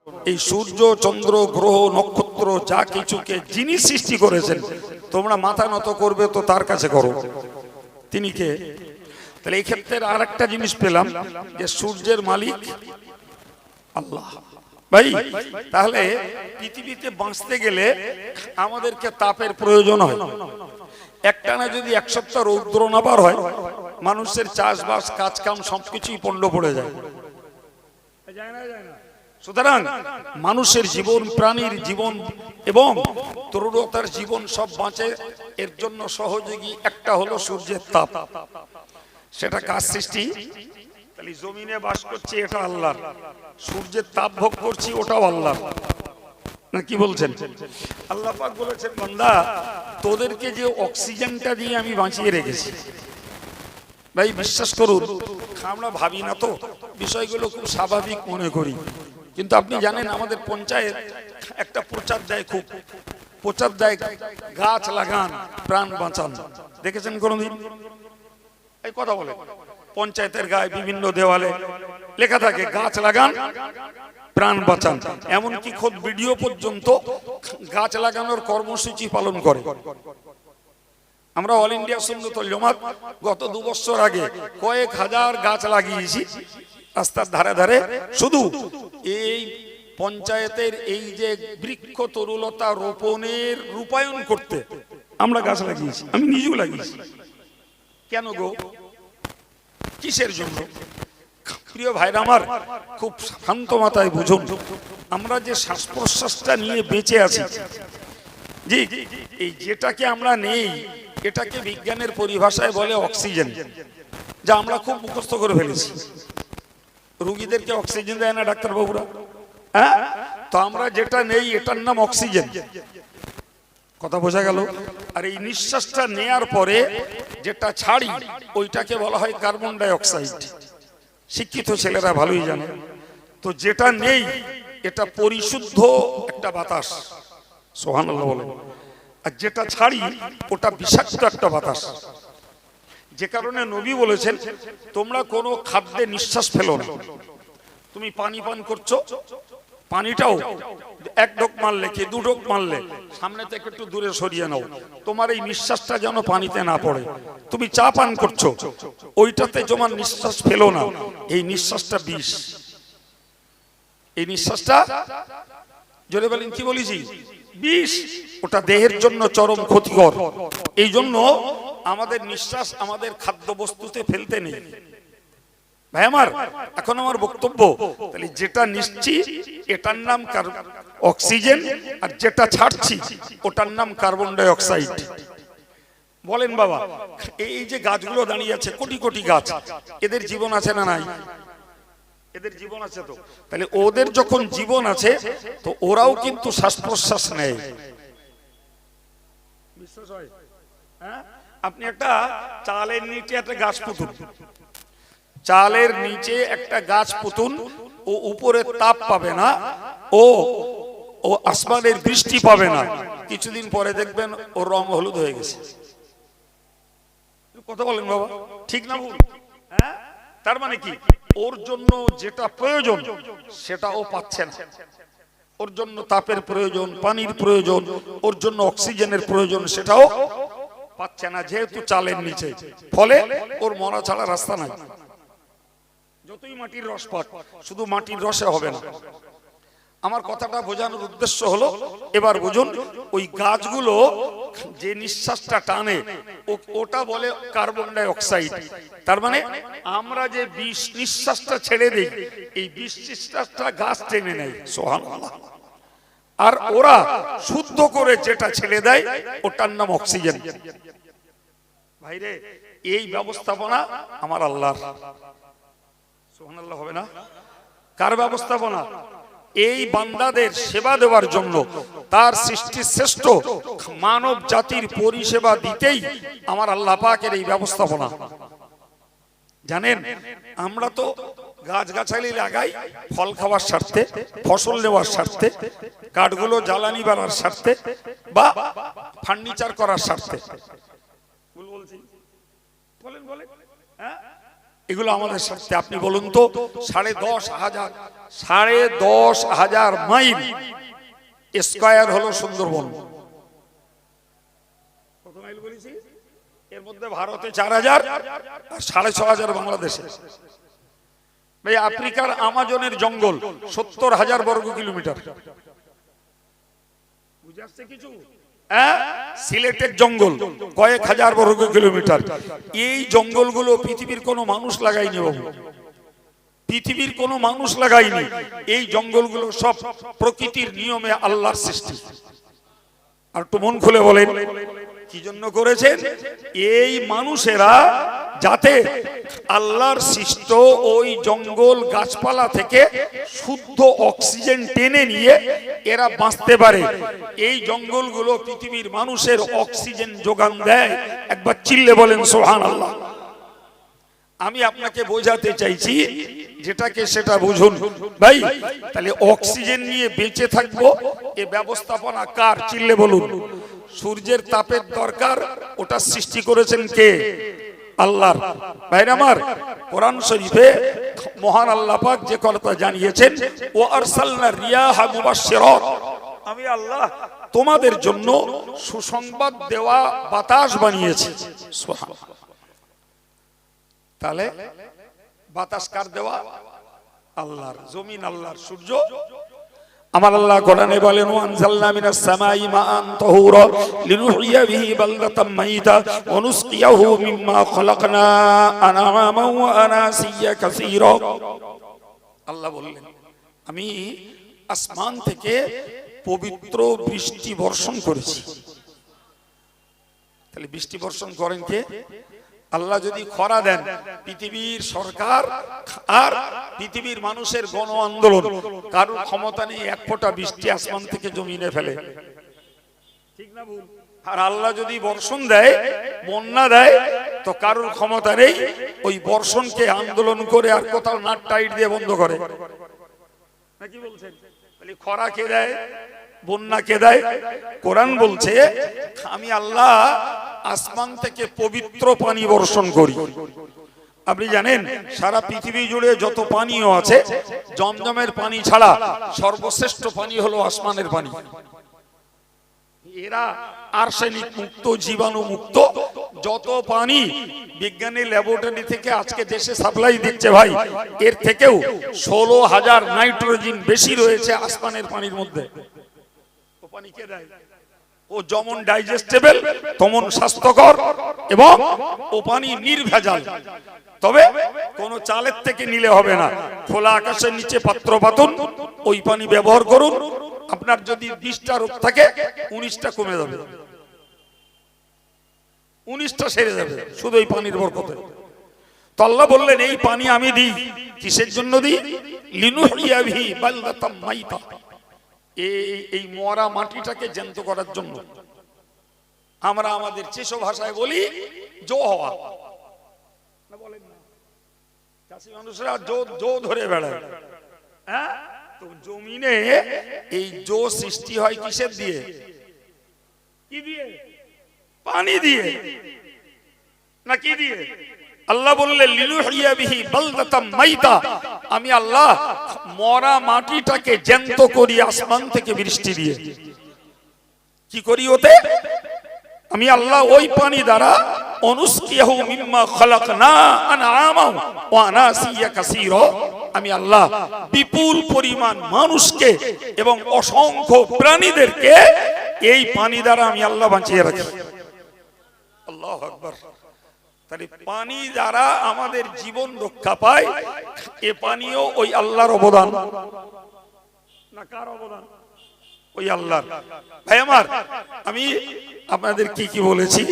এই সূর্য চন্দ্র গ্রহ নক্ষত্র যা কিছুকে যিনি সৃষ্টি করেছেন তোমরা মাথা নত করবে তো তার কাছে করো। তিনি কে? তাহলে এই ক্ষেত্রে আর একটা জিনিস পেলাম যে সূর্যের মালিক আল্লাহ। ভাই তাহলে পৃথিবীতে বাঁচতে গেলে আমাদেরকে তাপের প্রয়োজন হয়। একটানা যদি এক সপ্তাহ রৌদ্র না বার হয় মানুষের চাষবাস কাজ কাম সবকিছুই পণ্ড পড়ে যায়। সুতরাং মানুষের জীবন, প্রাণীর জীবন এবং তরুণতার জীবন সব বাঁচে, এর জন্য সহযোগী একটা হলো সূর্যের তাপ। সেটা কার সৃষ্টি? তাহলে জমিনে বাস করছি এটা আল্লাহর, সূর্যের তাপ ভোগ করছি ওটাও আল্লাহর। না কি বলছেন? আল্লাহ পাক বলেছেন, বান্দা তোদেরকে যে অক্সিজেনটা দিয়ে আমি বাঁচিয়ে রেখেছি, ভাই বিশ্বাস করুন আমরা ভাবি না তো বিষয়গুলো খুব স্বাভাবিক মনে করি, কিন্তু আপনি জানেন আমাদের পঞ্চায়েত একটা প্রচার দেয়, খুব প্রচার দেয়, গাছ লাগান প্রাণ বাঁচান। দেখেছেন কোনদিন এই কথা বলে? পঞ্চায়েতের গায়ে বিভিন্ন দেওয়ালে লেখা থাকে গাছ লাগান প্রাণ বাঁচান। এমনকি খোদ ভিডিও পর্যন্ত গাছ লাগানোর কর্মসূচি পালন করে। আমরা অল ইন্ডিয়া সুন্নাতুল জামাত গত 2 বছর আগে কয়েক হাজার গাছ লাগিয়েছি রাস্তার ধারে ধারে। শুধু এই পঞ্চায়েতের এই যে বৃক্ষ তরুলতা রোপণের রূপায়ণ করতে আমরা গাছ লাগিয়েছি, আমি নিজেও লাগিয়েছি। কেন গো? কিসের জন্য? প্রিয় ভাইরা আমার, খুব শান্ত মাথায় বুঝুন, আমরা যে শ্বাস প্রশ্বাসটা নিয়ে বেঁচে আছি, জি এই যেটাকে আমরা নেই এটাকে বিজ্ঞানের পরিভাষায় বলে অক্সিজেন, যা আমরা খুব মুখস্থ করে ফেলেছি। রোগীদেরকে অক্সিজেন দেয় না ডাক্তারবাবুরা? হ্যাঁ, তো আমরা যেটা নেই এটার নাম অক্সিজেন। কথা বোঝা গেল? আর এই নিঃশ্বাসটা নেয়ার পরে যেটা ছাড়ি ওইটাকে বলা হয় কার্বন ডাই অক্সাইড। শিক্ষিত ছেলেরা ভালোই জানে। তো যেটা নেই এটা পরিশুদ্ধ একটা বাতাস, সুবহানাল্লাহ বলেন, আর যেটা ছাড়ি ওটা বিষাক্ত একটা বাতাস। যে কারণে নবী বলেছেন তোমরা কোনো খাদ্যে নিঃশ্বাস ফেলো না। তুমি পানি পান করছো, পানিটাও 1 ঢোক মারলে কি 2 ঢোক মারলে সামনে থেকে একটু দূরে সরিয়ে নাও, তোমার এই নিঃশ্বাসটা যেন পানিতে না পড়ে। তুমি চা পান করছো, ওইটাতে তোমার নিঃশ্বাস ফেলো না, এই নিঃশ্বাসটা বিষ। এই নিঃশ্বাসটা জোরে বলেন কি বলেছি? বিষ। ওটা দেহের জন্য চরম ক্ষতিকর। এই জন্য আমাদের নিঃশ্বাস আমাদের খাদ্য বস্তুতে ফেলতে নেই। ভাই আমার, এখন আমার বক্তব্য, তাহলে যেটা নিচ্ছি এটার নাম অক্সিজেন, আর যেটা ছাড়ছি ওটার নাম কার্বন ডাই অক্সাইড। বলেন বাবা, এই যে গাছগুলো দাঁড়িয়ে আছে, কোটি কোটি গাছ, এদের জীবন আছে না নাই? এদের জীবন আছে। তো তাহলে ওদের যখন জীবন আছে তো ওরাও কিন্তু শ্বাস প্রশ্বাস নেয়। বিশ্বাস হয়? হ্যাঁ, আপনি একটা চালের নিচে একটা গাছ পুতুন, চালের নিচে একটা গাছ পুতুন, ও উপরে তাপ পাবে না, ও আসমানের বৃষ্টি পাবে না, কিছুদিন পরে দেখবেন ওর রং হলুদ হয়ে গেছে। কথা বলেন বাবা, ঠিক না ভুল? হ্যাঁ, তার মানে কি ওর জন্য যেটা প্রয়োজন সেটা ও পাচ্ছে না। ওর জন্য তাপের প্রয়োজন, পানির প্রয়োজন, ওর জন্য অক্সিজেনের প্রয়োজন, সেটাও পাচ্ছে না যেহেতু চালের নিচে। ফলে ওর মরা ছাড়া রাস্তা নাই। যতই মাটির রস পাক, শুধু মাটির রসে হবে না। আমার কথাটা বোঝানোর উদ্দেশ্য হলো, এবার বুঝুন, ওই গাছগুলো যে নিঃশ্বাসটা টানে ওটা বলে কার্বন ডাই অক্সাইড। তার মানে আমরা যে বিষ নিঃশ্বাসটা ছেড়ে দেই, এই বিষ নিঃশ্বাসটা গাছ টেনে নেয়। সুবহানাল্লাহ। আর ওরা শুদ্ধ করে যেটা ছেড়ে দেয় ওটার নাম অক্সিজেন। ভাইরে, এই ব্যবস্থাপনা আমার আল্লাহর। সুবহানাল্লাহ হবে না? কার ব্যবস্থাপনা? এই বান্দাদের সেবা দেওয়ার জন্য, তার সৃষ্টি শ্রেষ্ঠ মানব জাতির পরিষেবা দিতেই আমার আল্লাহ পাকের এই ব্যবস্থাপনা। জানেন, আমরা তো গাছগাছালি লাগাই ফল খাওয়ার স্বার্থে, ফসল নেওয়ার স্বার্থে, কাঠগুলো জ্বালানি বানার স্বার্থে, বা ফার্নিচার করার স্বার্থে। বলেন বলেন, হ্যাঁ, এগুলো আমাদের সাথে। আপনি বলুন তো 10,500 মাইল স্কয়ার হলো সুন্দরবন। কত মাইল বলেছি? এর মধ্যে ভারতে 4,000 আর 6,500 বাংলাদেশে। ভাই আফ্রিকার আমাজনের জঙ্গল 70,000 বর্গ কিলোমিটার। বুঝে আসছে কিছু? সিলেটের জঙ্গল কয়েক হাজার বর্গ কিলোমিটার। এই জঙ্গলগুলো পৃথিবীর কোনো মানুষ লাগায়নি বাবু, পৃথিবীর কোনো মানুষ লাগায়নি। এই জঙ্গলগুলো সব প্রকৃতির নিয়মে আল্লাহর সৃষ্টি। আর একটু মন খুলে বলেন কি জন্য করেছেন? এই মানুষেরা যাতে আল্লাহর সৃষ্ট ওই জঙ্গল গাছপালা থেকে শুদ্ধ অক্সিজেন টেনে নিয়ে এরা বাঁচতে পারে। এই জঙ্গলগুলো পৃথিবীর মানুষের অক্সিজেন যোগান দেয়। একবার চিল্লে বলেন সুবহানাল্লাহ। আমি আপনাকে বোঝাতে চাইছি, যেটাকে সেটা বুঝুন ভাই। তাহলে অক্সিজেন নিয়ে বেঁচে থাকবো, এ ব্যবস্থাপনা কার? চিল্লে বলুন। সূর্যের তাপের দরকার, ওটা সৃষ্টি করেছেন কে? আল্লাহর। ভাইরা আমার, কোরআন শরীফে মহান আল্লাহ পাক যে কথা জানিয়েছেন, ও আরসালনা রিয়াহা মুবাশশিরাত, আমি আল্লাহ তোমাদের জন্য সুসংবাদ দেওয়া বাতাস বানিয়েছি। সুবহানাল্লাহ। তাহলে বাতাস কার দেওয়া? আল্লাহর। জমিন আল্লাহর, সূর্য আমার আল্লাহ কোরআনে বলেন, ওয়ানজালনা মিনাস সামাই মাআন তাহুরা লিনুহইয়া বিহি বালদাতাম মাইতা ওয়া নুসকিয়াহু মিম্মা খালাকনা আনআমান ওয়া আনাসিয়া কাসীরা। আল্লাহ বললেন, আমি আসমান থেকে পবিত্র বৃষ্টি বর্ষণ করেছি। তাহলে বৃষ্টি বর্ষণ করেন কে? আল্লাহ। যদি খরা দেন, পৃথিবীর সরকার আর পৃথিবীর মানুষের গণ আন্দোলন, কারোর ক্ষমতা নেই এক ফোঁটা বৃষ্টি আসমান থেকে জমিনে ফেলে, ঠিক না ভুল? আর আল্লাহ যদি বর্ষণ দেয়, বন্যা দেয়, তো কারোর ক্ষমতা নেই ওই বর্ষণকে আন্দোলন করে আর কোথাও নাট টাইট দিয়ে বন্ধ করে। নাকি বলছেন? খরা কে দেয়? বন্যা কে দেয়? কোরআন বলছে, আমি আল্লাহ আসমান থেকে পবিত্র পানি বর্ষণ করি। আপনি জানেন সারা পৃথিবী জুড়ে যত পানিও আছে, জমজমের পানি ছাড়া সর্বশ্রেষ্ঠ পানি হলো আসমানের পানি। এরা আর্সেনিক মুক্ত, জীবাণু মুক্ত যত পানি বিজ্ঞানী ল্যাবরেটরি থেকে আজকে দেশে সাপ্লাই দিচ্ছে ভাই, এর থেকেও 16,000 নাইট্রোজেন বেশি রয়েছে আসমানের পানির মধ্যে। ও পানি কে দেয়? ও যেমন ডাইজেস্টেবল তেমন স্বাস্থ্যকর, এবং ও পানি নির্ভেজাল। তবে কোন চালের থেকে নিলে হবে না, খোলা আকাশের নিচে পাত্র পাতুন, ওই পানি ব্যবহার করুন। আপনার যদি 20টা রোগ থাকে 19টা কমে যাবে, 19টা সেরে যাবে শুধু এই পানির বরকতে। তো আল্লাহ বললেন, এই পানি আমি দিই কিসের জন্য দিই? লিনুহইয়া বিহি বালদাতাম মাইতা, এই মরা মাটিটাকে জ্যান্ত করার জন্য। আমরা আমাদের চেশো ভাষায় বলি জো হওয়া, না বলেন না? চাষি মানুষরা জো ধরে বেড়ায়। হ্যাঁ, তো জমিনে এই জো সৃষ্টি হয় কিসের দিয়ে? কি দিয়ে? পানি দিয়ে, না কি দিয়ে? আল্লাহ বললেন, লিনুহইয়া বিহি বালদাতাম মাইতা, আমি আল্লাহ মরা মাটিটাকে জ্যান্ত করি আসমান থেকে বৃষ্টি দিয়ে। কি করি ওতে? আমি আল্লাহ ওই পানি দ্বারা অনুসকিয়াহু মিম্মা খালাকনা আনআমান ওয়া আনাসিয়া কাসীরা, আমি আল্লাহ বিপুল পরিমাণ মানুষকে এবং অসংখ্য প্রাণীদেরকে এই পানি দ্বারা আমি আল্লাহ বাঁচিয়ে রাখি। আল্লাহু আকবার। তাহলে পানি দ্বারা আমাদের জীবন রক্ষা পায়, এ পানিও ওই আল্লাহর অবদান, না কার অবদান? ওই আল্লাহর। ভাই আমার, আমি আপনাদের কি বলেছি?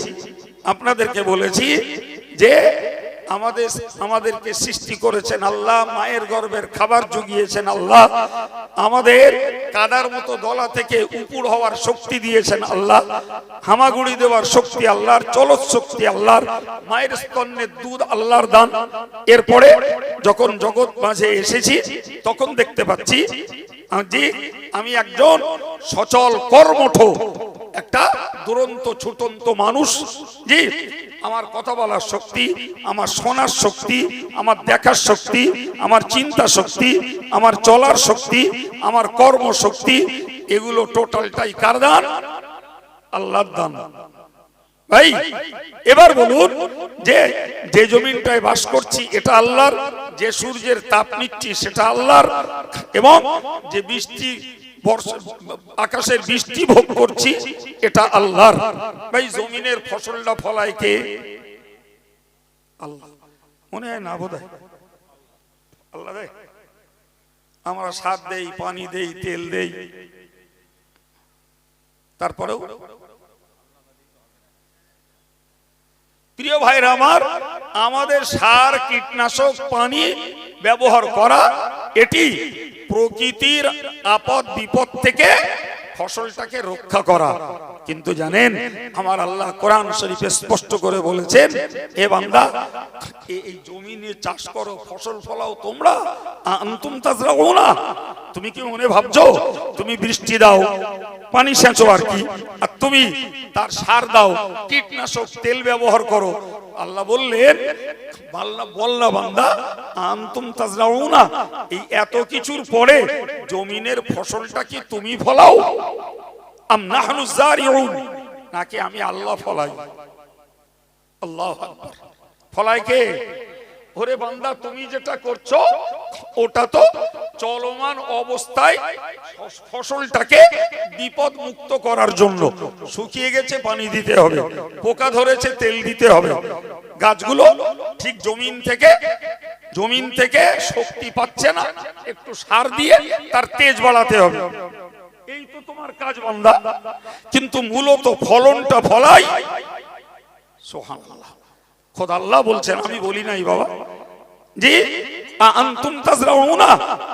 আপনাদেরকে বলেছি যে আমাদেরকে সৃষ্টি করেছেন আল্লাহ, মায়ের গর্ভের খাবার জুগিয়েছেন আল্লাহ, আমাদের কাদার মতো গলা থেকে উপুড় হওয়ার শক্তি দিয়েছেন আল্লাহ, হামাগুড়ি দেওয়ার শক্তি আল্লাহর, চলৎ শক্তি আল্লাহর, মায়ের স্তনের দুধ আল্লাহর দান। এরপরে যখন জগৎ মাঝে এসেছি তখন দেখতে পাচ্ছি যে আমি একজন সচল কর্মঠ একটা দুরন্ত ছুটন্ত মানুষ। জি, আমার কথা বলার শক্তি, আমার শোনার শক্তি, আমার দেখার শক্তি, আমার চিন্তা শক্তি, আমার চলার শক্তি, আমার কর্ম শক্তি, এগুলো টোটালটাই কার দান? আল্লাহর দান। ভাই এবার বলুন, যে যে জমিনটায় বাস করছি এটা আল্লাহর, যে সূর্যের তাপ নিচ্ছি সেটা আল্লাহর, এবং যে বৃষ্টি আকাশের বৃষ্টি ভোগ করছি এটা আল্লাহর। ভাই জমিনের ফসলটা ফলায় কে? আল্লাহ। মনে হয় না বোধ হয় আল্লাহ দেয়। আমরা সার দেই, পানি দেই, তেল দেই, তারপরেও প্রিয় ভাইরা আমার, আমাদের সার, কীটনাশক, পানি ব্যবহার করা এটি প্রকৃতির আপদ বিপদ থেকে ফসলটাকে রক্ষা করা। কিন্তু জানেন আমার আল্লাহ কোরআন শরীফে স্পষ্ট করে বলেছেন, এ বান্দা এই জমিনে চাষ করো, ফসল ফলাও তোমরা, আনতুম তাজরাউনা, তুমি কি মনে ভাবছো তুমি বৃষ্টি দাও, পানি সেচো আর কি, আর তুমি তার সার দাও, কীটনাশক, তেল ব্যবহার করো। আল্লাহ বললেন, বলনা বান্দা আনতুম তাজরাউনা, এই এত কিছুর পরে জমিনের ফসলটা কি তুমি ফলাও? আম নাহনু যারিউন, নাকি আমি আল্লাহ ফলাই? আল্লাহু আকবার। ফলাই কে? ওরে বান্দা তুমি যেটা করছো ওটা তো চলমান অবস্থায় ফসলটাকে বিপদ মুক্ত করার জন্য। শুকিয়ে গেছে পানি দিতে হবে, পোকা ধরেছে তেল দিতে হবে, গাছগুলো ঠিক জমিন থেকে শক্তি পাচ্ছে না, একটু সার দিয়ে তার তেজ বাড়াতে হবে। এই তো তোমার কাজ বান্দা। কিন্তু মূলত ফলনটা ফলাই সুবহানাল্লাহ, খোদা আল্লাহ বলছেন, আমি বলি নাই বাবা। জি, আনতুম তাজরাউনা,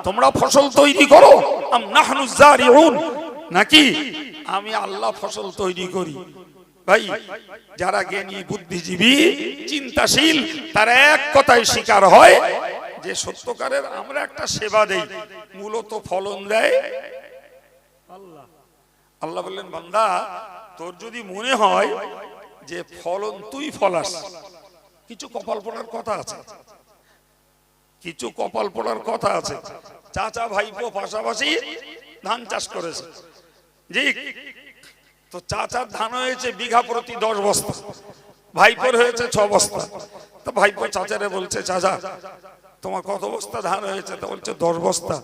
তোমরা ফসল তৈরি করো, আম নাহনু যারিউন, নাকি আমি আল্লাহ ফসল তৈরি করি? ভাই যারা জ্ঞানী, বুদ্ধিজীবী, চিন্তাশীল, তারা এক কথায় স্বীকার হয় যে সত্যকারের আমরা একটা সেবা দেই, মূলত ফলন দেয় আল্লাহ। আল্লাহ বললেন, বান্দা তোর যদি মনে হয় যে ফলন তুই ফলাস, কিছু কপাল পড়ার কথা আছে, কিছু কপাল পড়ার কথা আছে। চাচা ভাইপো পাশাপাশি ধান চাষ করেছে, জি, তো চাচার ধান হয়েছে বিঘা প্রতি 10 বস্তা, ভাইপোর হয়েছে 6 বস্তা। তো ভাইপো চাচারে বলছে, চাচা তোমার কত বস্তা ধান হয়েছে? তা বলছে 10 বস্তা।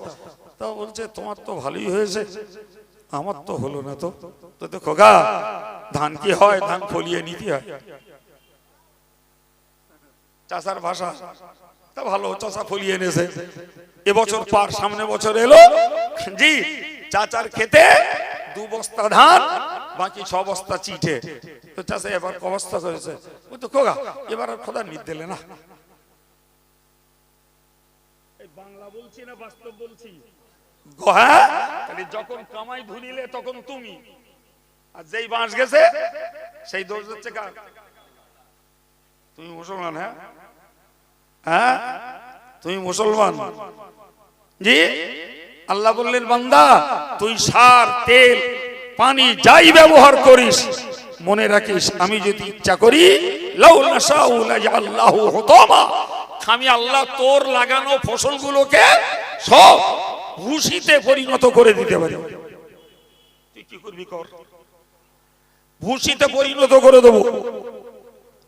তা বলছে তোমার তো ভালোই হয়েছে, আমার তো হলো না। তো তো খোকা, ধান কি হয়? ধান ফলিয়ে নিতে হয়। চাচার ভাষা তা ভালো, চাচা ফলিয়ে এনেছে, এবছর পার, সামনে বছর এলো, জি, চাচার খেতে 2 বস্তা ধান, বাকি 6 বস্তা চিঠে। তো চাচা এবার ক বস্তা করেছে? ও তো খোকা এবার আর খোদা নিতে দিলে না। এই বাংলা বলছি না বাস্তব বলছি? হ্যাঁ, যখন কামাই ধুনিলে তখন তুমি, আর যেই বাঁশ গেছে সেই দোষ হচ্ছে কার? তুমি মুসলমান? হ্যাঁ হ্যাঁ, তুমি মুসলমান। জি, আল্লাহ বললেন, বান্দা তুই সার, তেল, পানি যাই ব্যবহার করিস, মনে রাখিস আমি যদি ইচ্ছা করি, লাউ নাশাউ লাজাল্লাহু হুতামা, আমি আল্লাহ তোর লাগানো ফসলগুলোকে সব ভুসিতে পরিণত করে দিতে পারি। তুই কি করবি কর, ভুসিতে পরিণত করে দেবো।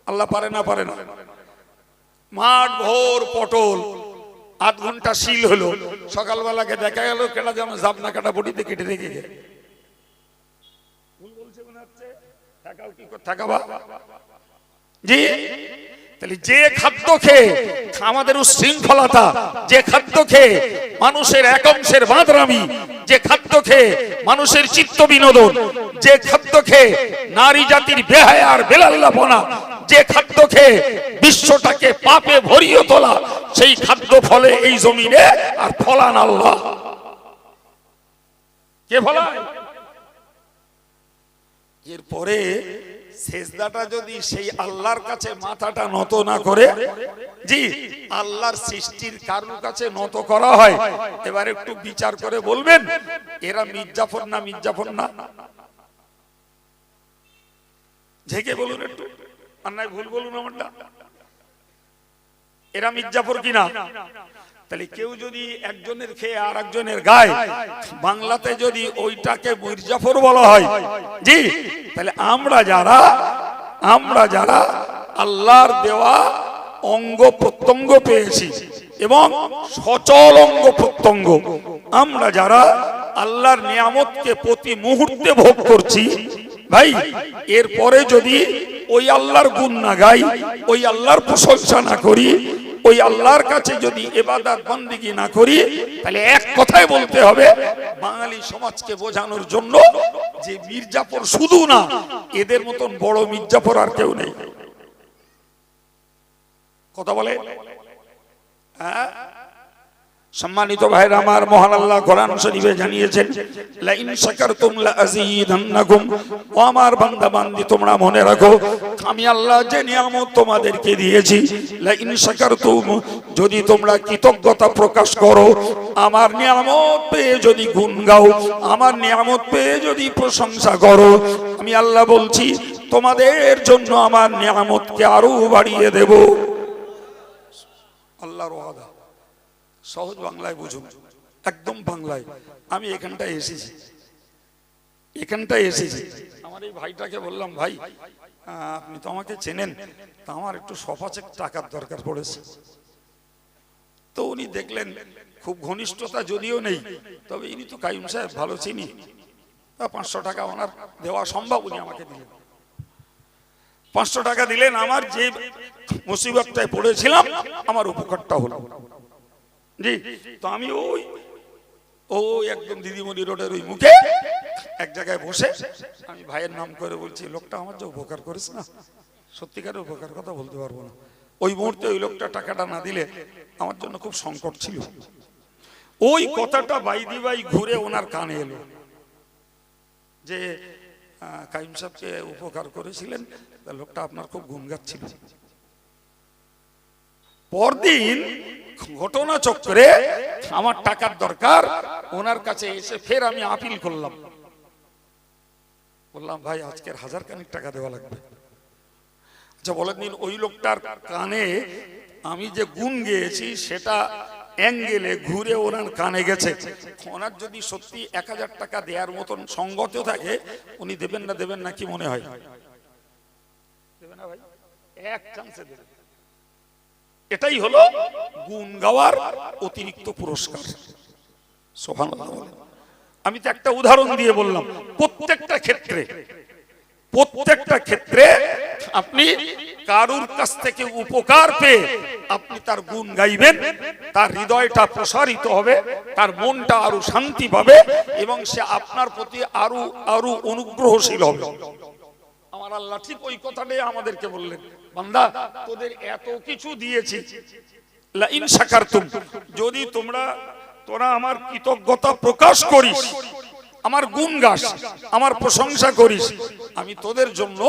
আল্লাহ পারে না? পারে না? মাঠ ভোর পটল, 8 ঘন্টা শিল হলো, সকালবেলাকে দেখা গেল কেটা যেন জাবনা কাটা বটিতে কেটে রেখে গে। জি, তাহলে যে খাদ্য খেয়ে আমাদের উশৃঙ্খলতা, যে খাদ্য খেয়ে মানুষের এক অংশের বাঁদরামি, যে খাদ্য খেয়ে মানুষের চিত্ত বিনোদন, যে খাদ্য খেয়ে নারী জাতির বেহায়া আর বেলাল্লাপনা, যে খাদ্য খেয়ে বিশ্বটাকে পাপে ভরিয়ে তোলা, সেই খাদ্য ফলে এই জমিনে আর ফলান আল্লাহ। কে ফলায়? এরপরে সেজদাটা যদি সেই আল্লাহর কাছে মাথাটা নত না করে, জি, আল্লাহর সৃষ্টির কারোর কাছে নত করা হয়, এবার একটু বিচার করে বলবেন এরা মির্জাফর না মির্জাফর না? ঝেঁকে বলুন একটু, আর নাই ভুল বলুন আমারটা, এরা মির্জাফর কিনা? তাহলে কেউ যদি একজনের খেয়ে আর একজনের গায়ে, বাংলাতে যদি ওইটাকে মির্জাফর বলা হয়, জি, তাহলে আমরা যারা আল্লাহর দেওয়া অঙ্গ প্রত্যঙ্গ পেয়েছি এবং সচল অঙ্গ প্রত্যঙ্গ, আমরা যারা আল্লাহর নিয়ামতকে প্রতি মুহূর্তে ভোগ করছি, ভাই এরপরে যদি ওই আল্লাহর গুণ না গাই, ওই আল্লাহর প্রশংসা না করি, ওই আল্লাহর কাছে যদি ইবাদত বন্দেগী না করি, তাহলে এক কথায় বলতে হবে বাঙালি সমাজকে বোঝানোর জন্য যে মির্জাফর শুধু না, এদের মতন বড় মির্জাফর আর কেউ নেই। কথা বলে? হ্যাঁ, সম্মানিত ভাইরা আমার, মহান আল্লাহ কোরআন শরীফে জানিয়েছেন, লা ইন শাকারতুম লা আযীদান্নাকুম, ও আমার বান্দা বান্দি তোমরা মনে রাখো আমি আল্লাহ যে নিয়ামত তোমাদেরকে দিয়েছি, লা ইন শাকারতুম, যদি তোমরা কৃতজ্ঞতা প্রকাশ করো, আমার নিয়ামত পেয়ে যদি গুণ গাও, আমার নিয়ামত পেয়ে যদি প্রশংসা করো, আমি আল্লাহ বলছি তোমাদের জন্য আমার নিয়ামতকে আরো বাড়িয়ে দেব। আল্লাহর ওয়াদা। সহজ বাংলায় বুঝুন, একদম বাংলায়। আমি এখানটায় এসেছি, আমার এই ভাইটাকে বললাম, ভাই আপনি তো আমাকে চেনেন, তা আমার একটু সফাচেক টাকার দরকার পড়েছে। তো উনি দেখলেন খুব ঘনিষ্ঠতা যদিও নেই, তবে ইনি তো কাইম সাহেব ভালো চিনি, 500 টাকা ওনার দেওয়া সম্ভব, উনি আমাকে দিলেন 500 টাকা দিলেন। আমার যে মুসিবতটায় পড়েছিলাম আমার উপকারটা হলো। জি, তো আমি ওই একদম দিদিমণি রোডের ওই মুখে এক জায়গায় বসে আমি ভাইয়ের নাম করে বলছি, লোকটা আমার যে উপকার করেছে না, সত্যিকারের উপকার কথা বলতে পারবো না। ওই মুহূর্তে ওই লোকটা টাকাটা না দিলে আমার জন্য খুব সংকট ছিল। ওই কথাটা বাইদি বাই ঘুরে ওনার কানে এলো যে কাইম সাহেবকে উপকার করেছিলেন, লোকটা আপনার খুব গুণ গাচ্ছিল। পরদিন ঘটনা চক্রে আমার টাকার দরকার, ওনার কাছে এসে ফের আমি আপিল করলাম, বললাম ভাই আজকের 1000 খানিক টাকা দেওয়া লাগবে। আচ্ছা বলেন দিন, ওই লোকটার কানে আমি যে গুণ গেয়েছি সেটা অ্যাঙ্গেলে ঘুরে ওনার কানে গেছে। ওনার যদি সত্যি 1000 টাকা দেওয়ার মতন সঙ্গত থাকে, উনি দেবেন না কি মনে হয়? দেবেন না ভাই, এক চান্সে দেবেন। এটাই হলো গুণ গাওয়ার অতিরিক্ত পুরস্কার। সুবহানাল্লাহ। আমি তো একটা উদাহরণ দিয়ে বললাম, প্রত্যেকটা ক্ষেত্রে আপনি কারুর কাছ থেকে উপকার পেয়ে আপনি তার গুণ গাইবেন, তার হৃদয়টা প্রসারিত হবে, তার মনটা আরো শান্তি পাবে এবং সে আপনার প্রতি আরো অনুগ্রহশীল হবে। আমার আল্লাহ ঠিক ওই কথাটাই আমাদেরকে বললেন, বান্দা তোদের এত কিছু দিয়েছি, লা ইন শাকারতুম, যদি তোরা আমার কৃতজ্ঞতা প্রকাশ করিস, আমার গুণ গাস, আমার প্রশংসা করিস, আমি তোদের জন্য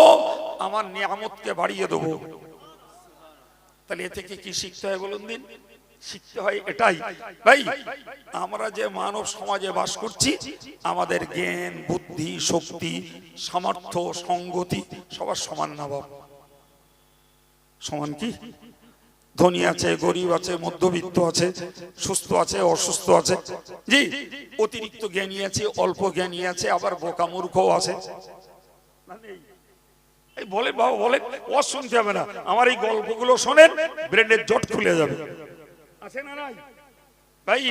আমার নিয়ামতকে বাড়িয়ে দেব। তাহলে এ থেকে কি শিখতে হয় বলুন দিন? শিখতে হয় এটাই, ভাই আমরা যে মানব সমাজে বাস করছি, আমাদের জ্ঞান বুদ্ধি শক্তি সামর্থ্য সঙ্গতি সবার সমান না বাবা? সমান কি? ধনী আছে, গরিব আছে, মধ্যবিত্ত আছে, সুস্থ আছে, অসুস্থ আছে, জি, অতিরিক্ত জ্ঞানী আছে, অল্প জ্ঞানী আছে, আবার বোকা মূর্খও আছে। বলে বাবা বলে, ও শুনতে হবে না, আমার এই গল্পগুলো শোনেন, ব্রেনের জট খুলে যাবে। আছে না নাই ভাই?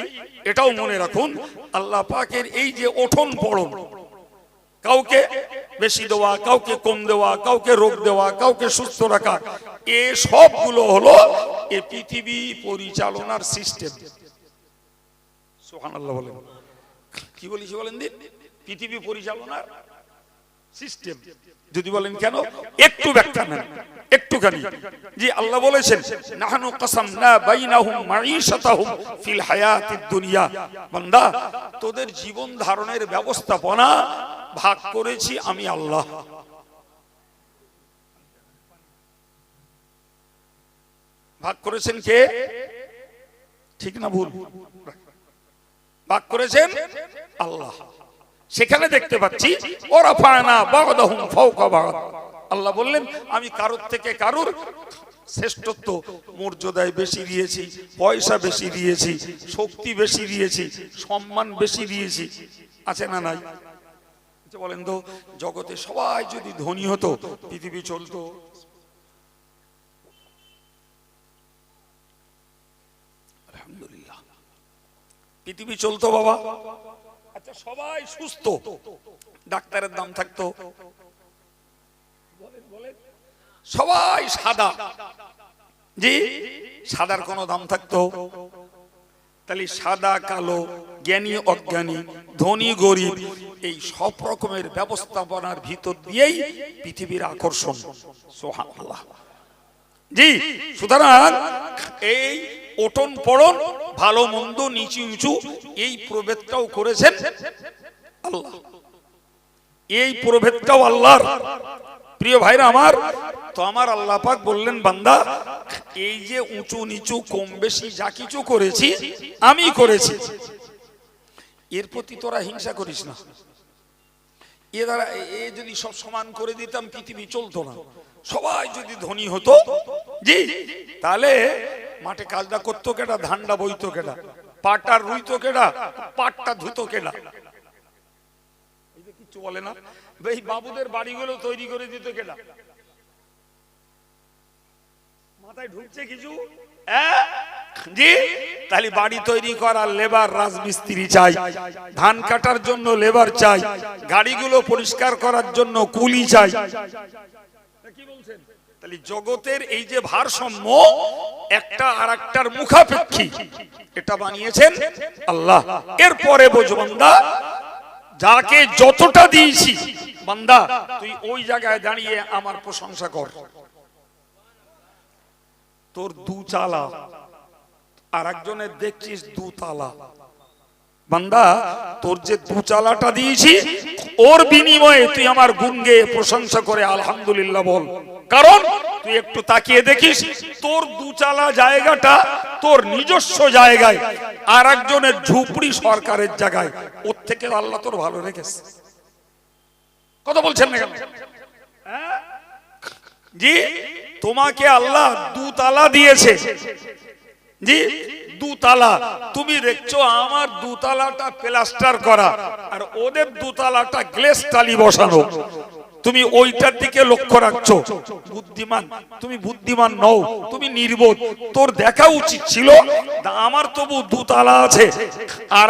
এটাও মনে রাখুন, আল্লাহ পাকের এই যে ওঠন পড়ন, কাউকে বেশি দেওয়া, কাউকে কম দেওয়া, কাউকে রোগ দেওয়া, কাউকে সুস্থ রাখা, এ সবগুলো হলো এই পৃথিবী পরিচালনার সিস্টেম। সুবহানাল্লাহ বলেন। কি বলেছি বলেন দিন? পৃথিবী পরিচালনার সিস্টেম। যদি বলেন কেন, একটু ব্যাখ্যা নেন একটুখানি। জি, আল্লাহ বলেছেন, নাহনু কাসামনা বাইনাহুম মাঈশাতাহুম ফিল হায়াতিদ দুনিয়া, বান্দা তোদের জীবন ধারণের ব্যবস্থাপনা ভাগ করেছি আমি আল্লাহ। ভাগ করেছেন কে? ঠিক না ভুল? ভাগ করেছেন আল্লাহ। সেখানে দেখতে পাচ্ছি ওরা ফানা বাগদাহুম ফাওকা বাগ। আল্লাহ বললেন আমি কারোর থেকে কারোর শ্রেষ্ঠত্ব মর্যাদায় বেশি দিয়েছি, পয়সা বেশি দিয়েছি, শক্তি বেশি দিয়েছি, সম্মান বেশি দিয়েছি। আছে না নাই? বলেন তো, জগতে সবাই যদি ধনী হতো পৃথিবী চলতো? আলহামদুলিল্লাহ, পৃথিবী চলতো বাবা। আচ্ছা, সবাই সুস্থ, ডাক্তারের দাম থাকতো? সবাই সাদা, জি, সাদার কোনো দাম থাকতো? তাহলে সাদা কালো, জ্ঞানী অজ্ঞানী, ধনী গরিব, এই সব রকমের ব্যবস্থাপনার ভিতর দিয়েই পৃথিবীর আকর্ষণ। সুবহানাল্লাহ। জি, সুতরাং এই ওটন পড়ন, ভালো মন্দ, নিচু উঁচু, এই প্রভেদটাও করেছেন আল্লাহ। এই প্রভেদটাও আল্লাহর। প্রিয় ভাইরা আমার, তো আমার আল্লাহ পাক বললেন বান্দা, এই যে উঁচু নিচু কম বেশি যা কিছু করেছি আমি করেছি, এর প্রতি তোরা হিংসা করিস না। এ দ্বারা এ যদি সব সমান করে দিতাম পৃথিবী চলতো না। সবাই যদি ধনী হতো, জি, তাহলে মাঠে কাজটা করতো কেডা? ধানটা বইতো কেডা? পাটটা রুইতো কেডা? পাটটা ধুতো কেডা? কিছু বলে না। এই বাবুদের বাড়িগুলো তৈরি করে দিত কেডা? মাথায় ঢুকছে কিছু? জি, তাহলে বাড়ি তৈরি করার লেবার, রাজমিস্ত্রি চাই, ধান কাটার জন্য লেবার চাই, গাড়িগুলো পরিষ্কার করার জন্য কুলি চাই। কি বলছেন? তাহলে জগতের এই যে ভারসাম্য, একটা আর একটার মুখাপেক্ষী, এটা বানিয়েছেন আল্লাহ। এরপরে বোঝ বান্দা, যাকে যতটা দিয়েছি বান্দা, তুই ওই জায়গায় দাঁড়িয়ে আমার প্রশংসা কর। তোর দু চালা, আর একজনের দেখছিস দু তালা। বান্দা, তোর যে দু চালাটা দিয়েছি, ওর বিনিময়ে তুই আমার গুণ গেয়ে প্রশংসা করে আলহামদুলিল্লাহ বল। কারণ তুই একটু তাকিয়ে দেখিস, তোর দু চালা জায়গাটা তোর নিজস্ব জায়গায়, আর একজনের ঝুপড়ি সরকারের জায়গায়, ওর থেকে আল্লাহ তোর ভালো রেখেছে। কথা বলছেন না কেন? জি, তোমাকে আল্লাহ দু তালা দিয়েছে, জি, দু তালা। তুমি দেখছো আমার দু তালাটা প্লাস্টার করা, আর ওদের দু তালাটা গ্লেস টালি বসানো। তুমি ওইটার দিকে লক্ষ্য রাখছো। বুদ্ধিমান তুমি বুদ্ধিমান নও, তুমি নির্বোধ। তোর দেখা উচিত ছিল আমার তবু দু তালা আছে, আর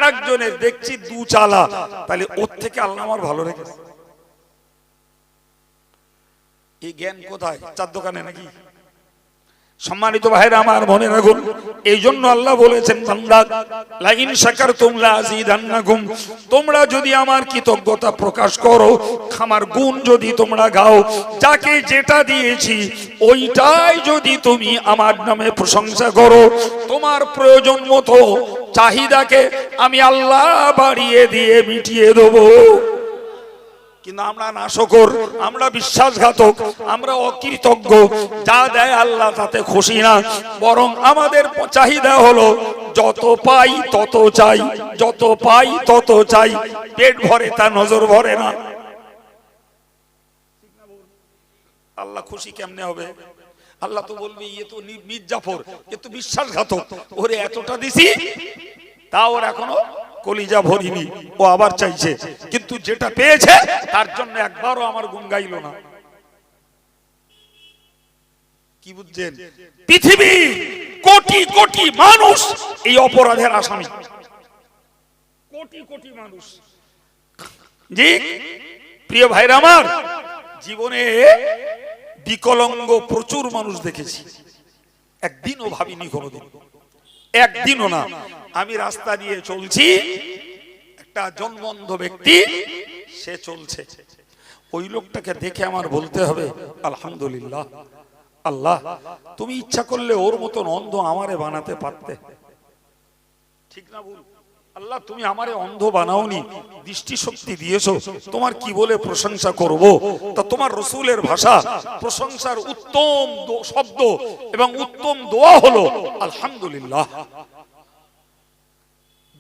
একজনের দেখছি দু চালা, তাহলে ওর থেকে আল্লাহ আমার ভালো রেখেছে। এই জ্ঞান কোথায়? চার দোকানে নাকি? সম্মানিত ভাইরা আমার, মনে রাখুন, এই জন্য আল্লাহ বলেছেন বান্দা, লা ইন শাকারতুম লা আযীদান্নাকুম, তোমরা যদি আমার কৃতজ্ঞতা প্রকাশ করো, আমার গুণ যদি তোমরা গাও, যাকে যেটা দিয়েছি ওইটাই যদি তুমি আমার নামে প্রশংসা করো, তোমার প্রয়োজন মতো চাহিদাকে আমি আল্লাহ বাড়িয়ে দিয়ে মিটিয়ে দেবো। কিন্তু আমরা নাশকর, আমরা বিশ্বাসঘাতক, আমরা অকৃতজ্ঞ। যা দেয় আল্লাহ তাতে খুশি না, বরং আমাদের চাহিদা হলো যত পাই তত চাই, যত পাই তত চাই। পেট ভরে তা নজর ভরে না। আল্লাহ খুশি কেমনে হবে? আল্লাহ তো বলবে, ইয়ে তো মির্জাফর, এ তো বিশ্বাসঘাতক, ওরে এতটা দিছি তা ওর এখনো কলিজা ভরিনি, ও আবার চাইছে। কিন্তু যেটা পেয়েছে তার জন্য একবারও আমার গুণ গাইল না। কি বুঝছেন? পৃথিবী কোটি কোটি মানুষ এই অপরাধের আসামি, কোটি কোটি মানুষ। জি প্রিয় ভাইরা আমার, জীবনে বিকলাঙ্গ প্রচুর মানুষ দেখেছি, একদিনও ভাবিনি কোনোদিন, একদিনও না। আমি রাস্তা দিয়ে চলছি, একটা জন্মন্ধ ব্যক্তি সে চলছে, ওই লোকটাকে দেখে আমার বলতে হবে আলহামদুলিল্লাহ, আল্লাহ তুমি ইচ্ছা করলে ওর মতন অন্ধ আমারে বানাতে পারতে। ঠিক না বল? আল্লাহ তুমি আমারে অন্ধ বানাওনি, দৃষ্টি শক্তি দিয়েছো, তোমার কি বলে প্রশংসা করব? তা তোমার রসুলের ভাষা প্রশংসার উত্তম শব্দ এবং উত্তম দোয়া হলো আলহামদুলিল্লাহ।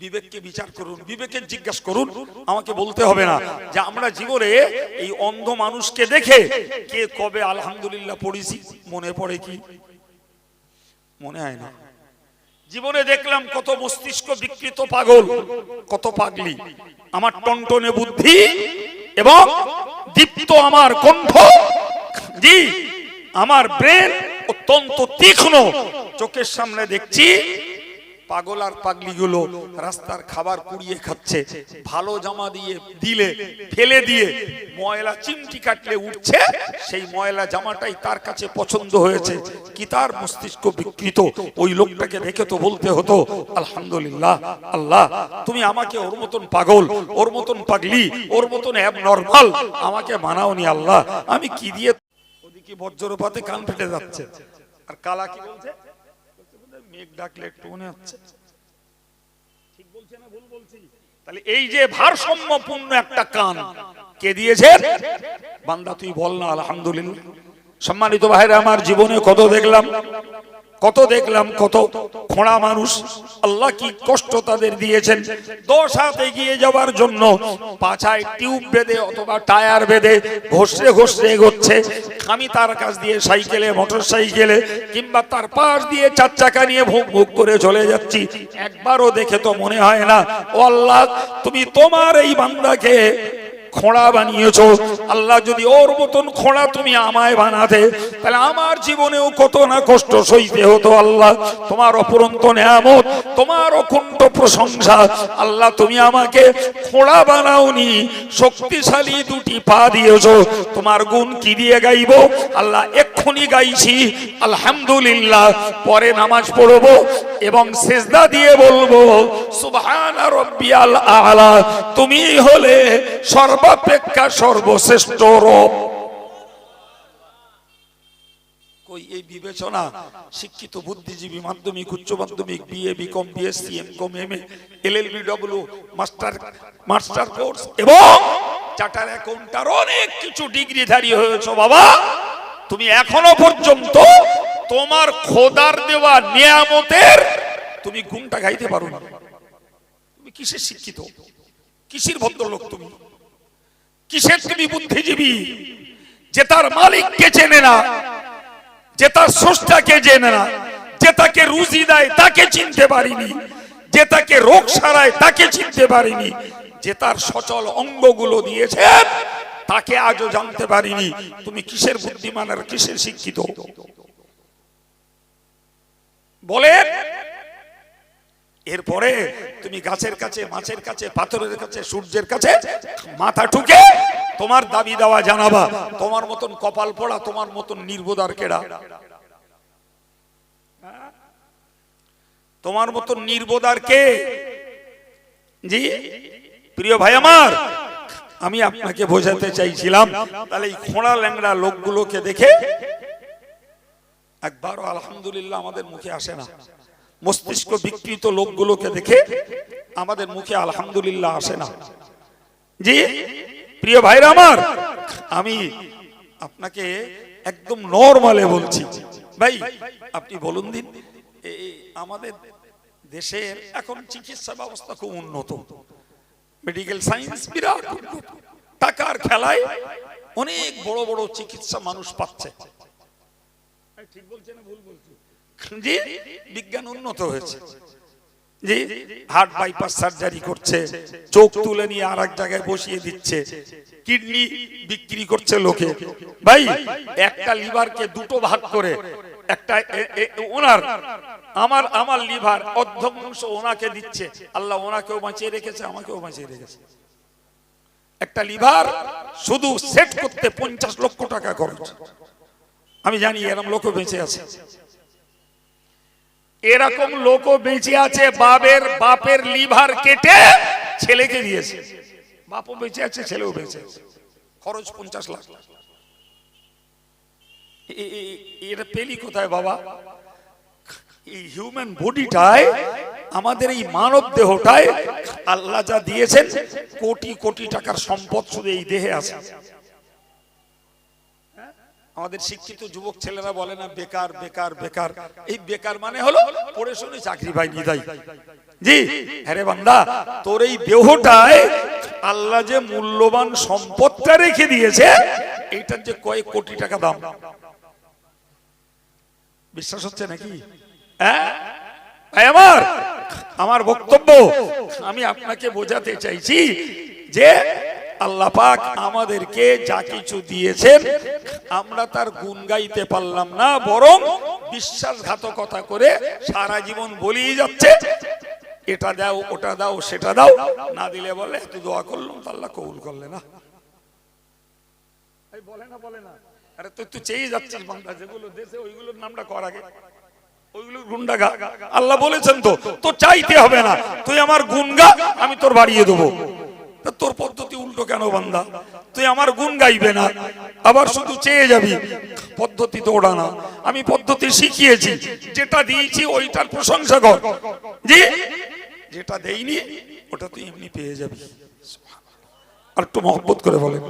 বিবেককে বিচার করুন, বিবেকের জিজ্ঞাসা করুন, আমাকে বলতে হবে না যে আমরা জীবনে এই অন্ধ মানুষকে দেখে কে কবে আলহামদুলিল্লাহ পড়েছি, মনে পড়ে কি? মনে হয় না। জীবনে দেখলাম কত মস্তিষ্ক বিকৃত পাগল, কত পাগলি। আমার টনটনে বুদ্ধি এবং দীপ্ত আমার কণ্ঠ, জি আমার ব্রেন অত্যন্ত তীক্ষ্ণ, চোখের সামনে দেখছি পাগল আর পাগলিগুলো রাস্তার খাবার কুড়িয়ে খাচ্ছে, ভালো জামা দিয়ে দিলে ফেলে দিয়ে ময়লা চিমটি কাটলে উঠছে, সেই ময়লা জামাটাই তার কাছে পছন্দ হয়েছে। কি তার মস্তিষ্ক বিকৃত! ওই লোকটাকে দেখে তো বলতে হতো আলহামদুলিল্লাহ, আল্লাহ তুমি আমাকে ওর মতন পাগল, ওর মতন পাগলি, ওর মতন অ্যাবনরমাল আমাকে বানাওনি আল্লাহ। আমি কি দিয়ে? ওদিকে বজ্রপাতে কান ফেটে যাচ্ছে, আর কালা কি বলছে? মেঘ ডাকলে একটু মনে হচ্ছে। ঠিক বলছে না ভুল বলছি? তাহলে এই যে ভারসাম্যপূর্ণ একটা কান কে দিয়েছে? বান্দা তুই বল না আলহামদুলিল্লাহ। সম্মানিত ভাইরা আমার, জীবনে কত দেখলাম, কত খোঁড়া মানুষ, আল্লাহ কি কষ্ট তাদের দিয়েছেন। 10 হাত এগিয়ে যাওয়ার জন্য পাছায় টিউব বেঁধে অথবা টায়ার বেঁধে ঘষে ঘষে এগোচ্ছে। আমি তার কাছ দিয়ে সাইকেলে, মোটর সাইকেলে কিংবা তার পাশ দিয়ে 4 চাকা নিয়ে ভুক ভুক করে চলে যাচ্ছি। একবারও দেখে তো মনে হয় না ও আল্লাহ তুমি তোমার এই বান্দাকে খোঁড়া বানিয়েছো। আল্লাহ যদি ওর মতন খোঁড়া তুমি আমায় বানাতে, তাহলে আমার জীবনেও কত না কষ্ট সইতে হতো। আল্লাহ তোমার অপরন্ত নেয়ামত, তোমার অকুণ্ঠ প্রশংসা। আল্লাহ তুমি আমাকে খোঁড়া বানাওনি, শক্তিশালী 2টি পা দিয়েছো। তোমার গুণ কি দিয়ে গাইব আল্লাহ? এক্ষুনি গাইছি আলহামদুলিল্লাহ। পরে নামাজ পড়বো এবং সিজদা দিয়ে বলবো সুবহানা রাব্বিয়াল আ'লা। তুমি হলে সর্বাপেক্ষা সর্বশ্রেষ্ঠ রব। কই এই বিবেচনা শিক্ষিত বুদ্ধিজীবী, মাধ্যমিক, উচ্চ মাধ্যমিক, BA, BCom, BSc, MCom, MA, LLB, W, master course এবং চার্টার অ্যাকাউন্টার অনেক কিছু ডিগ্রিধারী হয়েছো বাবা, তুমি এখনো পর্যন্ত তোমার খোদার দেওয়া নিয়ামতের তুমি গুণটা গাইতে পারো না। তুমি কিসের শিক্ষিত, কিসের ভদ্রলোক, তুমি কিসের তুমি বুদ্ধিজীবী যে তার মালিককে চেনে না, যে তার স্রষ্টাকে চেনে না, যে তাকে রুজি দেয় তাকে চিনতে পারিনি, যে তাকে রোগ সারায় তাকে চিনতে পারিনি, যে তার সচল অঙ্গগুলো দিয়েছে তাকে আজও জানতে পারিনি। তুমি কিসের বুদ্ধিমান আর কিসের শিক্ষিত বলে? এরপরে তুমি গাছের কাছে, মাছের কাছে, পাথরের কাছে, সূর্যের কাছে মাথা ঠুকে তোমার দাবি দেওয়া জানাবা। তোমার মতন কপাল পড়া, তোমার মতন নির্বোধার কেডা? তোমার মতন নির্বোধার কে? জি প্রিয় ভাই আমার, আমি আপনাকে বোঝাতে চাইছিলাম, তাহলে এই খোঁড়া ল্যাংড়া লোকগুলোকে দেখে একবারও আলহামদুলিল্লাহ আমাদের মুখে আসে না। মস্তিষ্ক বিকৃত লোকগুলোকে দেখে আমাদের মুখে আলহামদুলিল্লাহ আসে না। জি প্রিয় ভাইরা আমার, আমি আপনাকে একদম নরমালে বলছি ভাই, আপনি বলুন দিন, আমাদের দেশের এখন চিকিৎসা ব্যবস্থা খুব উন্নত, মেডিকেল সায়েন্স বিরাট উন্নত, টাকার খেলায় অনেক বড় বড় চিকিৎসা মানুষ পাচ্ছে। ঠিক বলছে না ভুল বলছে? জি বিজ্ঞান উন্নত হয়েছে। জি হার্ট বাইপাস সার্জারি করছে, চোখ তুলে নিয়ে আর এক জায়গায় বসিয়ে দিচ্ছে, কিডনি বিক্রি করছে লোকে। ভাই একটা লিভারকে 2টো ভাগ করে, একটা ওনার আমার লিভার অর্ধাংশ ওনাকে দিচ্ছে, আল্লাহ ওনাকেও বাঁচিয়ে রেখেছে, আমাকেও বাঁচিয়ে রেখেছে। একটা লিভার শুধু সেট করতে 50 লক্ষ টাকা খরচ। আমি জানি এরকম লোকও বেঁচে আছে, এরকম লোকও বেঁচে আছে। বাপের লিভার কেটে ছেলেকে দিয়েছে, বাপও বেঁচে আছে, ছেলেও বেঁচে আছে, খরচ 50 লাখ। এটা পেলি কোথায় বাবা? এই হিউম্যান বডিটায়, আমাদের এই মানব দেহটায় আল্লাহ যা দিয়েছেন, কোটি কোটি টাকার সম্পদ শুধু এই দেহে আছে। আমাদের শিক্ষিত যুবক ছেলেরা বলে না বেকার বেকার বেকার, এই বেকার মানে হলো পড়ে শুনে চাকরি পাইনি তাই। জি আরে বান্দা, তোর এই দেহটায় আল্লাহ যে মূল্যবান সম্পদটা রেখে দিয়েছে, এইটার যে কয়েক কোটি টাকা দাম, বিশ্বাস হচ্ছে নাকি? হ্যাঁ আমার বক্তব্য আমি আপনাকে বোঝাতে চাইছি যে আল্লাহ পাক আমাদেরকে যা কিছু দিয়েছেন আমরা তার গুণ গাইতে পারলাম না, বরং বিশ্বাসঘাতকতা করে সারা জীবন বলেই যাচ্ছে এটা দাও ওটা দাও সেটা দাও, না দিলে বলে এত দোয়া করলাম তো আল্লাহ কবুল করলে না। বলে না আরে তুই চেয়ে যাচ্ছিস বান্দা, যেগুলো দেশে ওইগুলোর নামটা কর আগে, ওইগুলো গুণটা গা। আল্লাহ বলেছেন তো চাইতে হবে না, তুই আমার গুণ গা, আমি তোর বাড়িয়ে দেবো। তোর পদ্ধতি উল্টো কেন বান্দা? তুই আমার গুণ গাইবে না, আবার শুধু চেয়ে যাবি, পদ্ধতি তো ওটা না। আমি পদ্ধতি শিখিয়েছি, যেটা দিয়েছি ওইটার প্রশংসা কর, জি যেটা দেইনি ওটা তুই এমনি পেয়ে যাবি। আর একটু মহব্বত করে বলেন।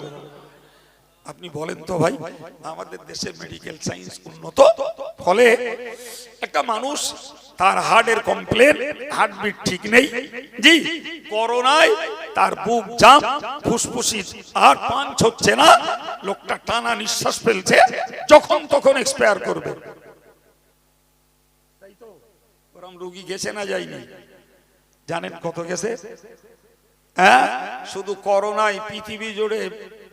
আপনি বলেন তো ভাই, আমাদের দেশে মেডিকেল সায়েন্স উন্নত, ফলে একটা মানুষ তার হার্টের কমপ্লেন, হার্টবিট ঠিক নেই, জি করোনায় তার বুক জাম, ফুসফুসি আর পাঞ্চ হচ্ছে না, লোকটা টানা নিঃশ্বাস ফেলছে, যখন তখন এক্সপায়ার করবে। তাই তো ওরম রোগী গেছে না যায়নি? জানেন কত গেছে? হ্যাঁ, শুধু করোনায়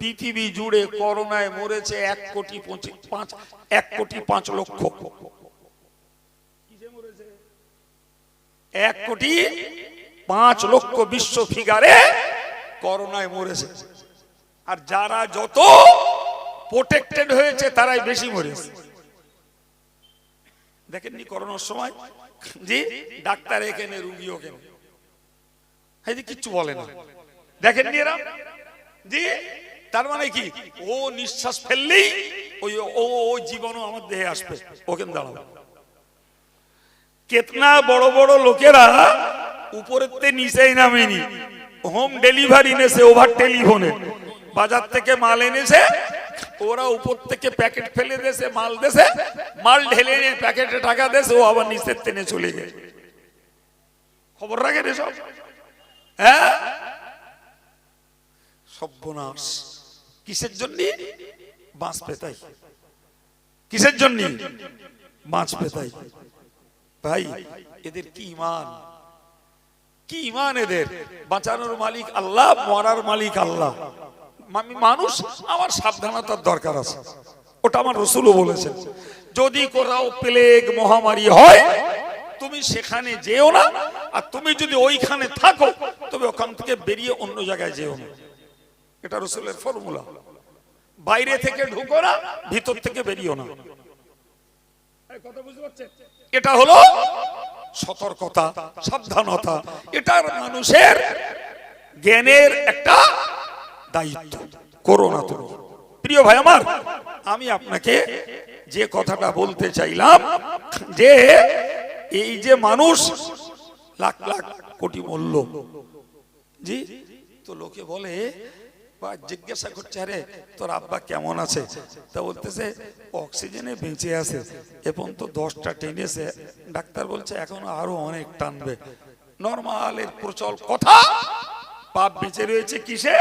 পৃথিবী জুড়ে করোনায় মরেছে 1,05,00,000। 1,05,00,000 বিশ্ব ফিগারে করোনায় মরেছে। আর যারা যত প্রোটেক্টেড হয়েছে তারাই বেশি মরেছে। দেখেননি করোনার সময়? জি ডাক্তার এখানে, রুগী ওখানে, কিচ্ছু বলে না। দেখেননি এরা? জি তার মানে কি, ও নিঃশ্বাস ফেললেই ওই জীবাণু আমার দেহে আসবে, ওখানে দাঁড়াবো। কেতনা বড় বড় লোকেরা উপরেতে নিচেই নামেনি, হোম ডেলিভারি এনেছে, ওভার টেলিফোনে বাজার থেকে মাল এনেছে, ওরা উপর থেকে প্যাকেট ফেলে দেছে, মাল দেছে, মাল ঢেলে নিয়ে প্যাকেটে টাকা দেছে, ও আবার নিচের টেনে চলে গেছে। খবর রাখেন এসব? হ্যাঁ সর্বনাশ। কিসের জন্য? বাঁচবে তাই। কিসের জন্য? বাঁচবে তাই। ভাই এদের কি ঈমান, কি ঈমান এদের! বাঁচানোর মালিক আল্লাহ, মরার মালিক আল্লাহ। মানুষ আমার সাবধানতার দরকার আছে, ওটা আমার রাসূলও বলেছেন। যদি কোথাও প্লেগ মহামারী হয় তুমি সেখানে যেও না, আর তুমি যদি ওইখানে থাকো তবে ওখান থেকে বেরিয়ে অন্য জায়গায় যেও না। এটা রাসূলের ফর্মুলা। বাইরে থেকে ঢুকো না, ভিতর থেকে বেরিও না। কথা বুঝতে পারছেন? এটা হলো সতর্কতা, সাবধানতা। এটা মানুষের জ্ঞানের একটা দায়িত্ব। করো না তুমি। প্রিয় ভাই আমার, আমি আপনাকে যে কথাটা বলতে চাইলাম যে এই যে মানুষ লাখ লাখ কোটি মূল্য, জি তো লোকে বলে বা জিজ্ঞাসা করছে আরে তোর আব্বা কেমন আছে, তা বলতেছে অক্সিজেনে বেঁচে আছে, এখন তো 10টা টেনেছে, ডাক্তার বলছে এখনো আরো অনেক টানবে। নরমালের প্রচল কথা, বাপ বেঁচে রয়েছে কিসে?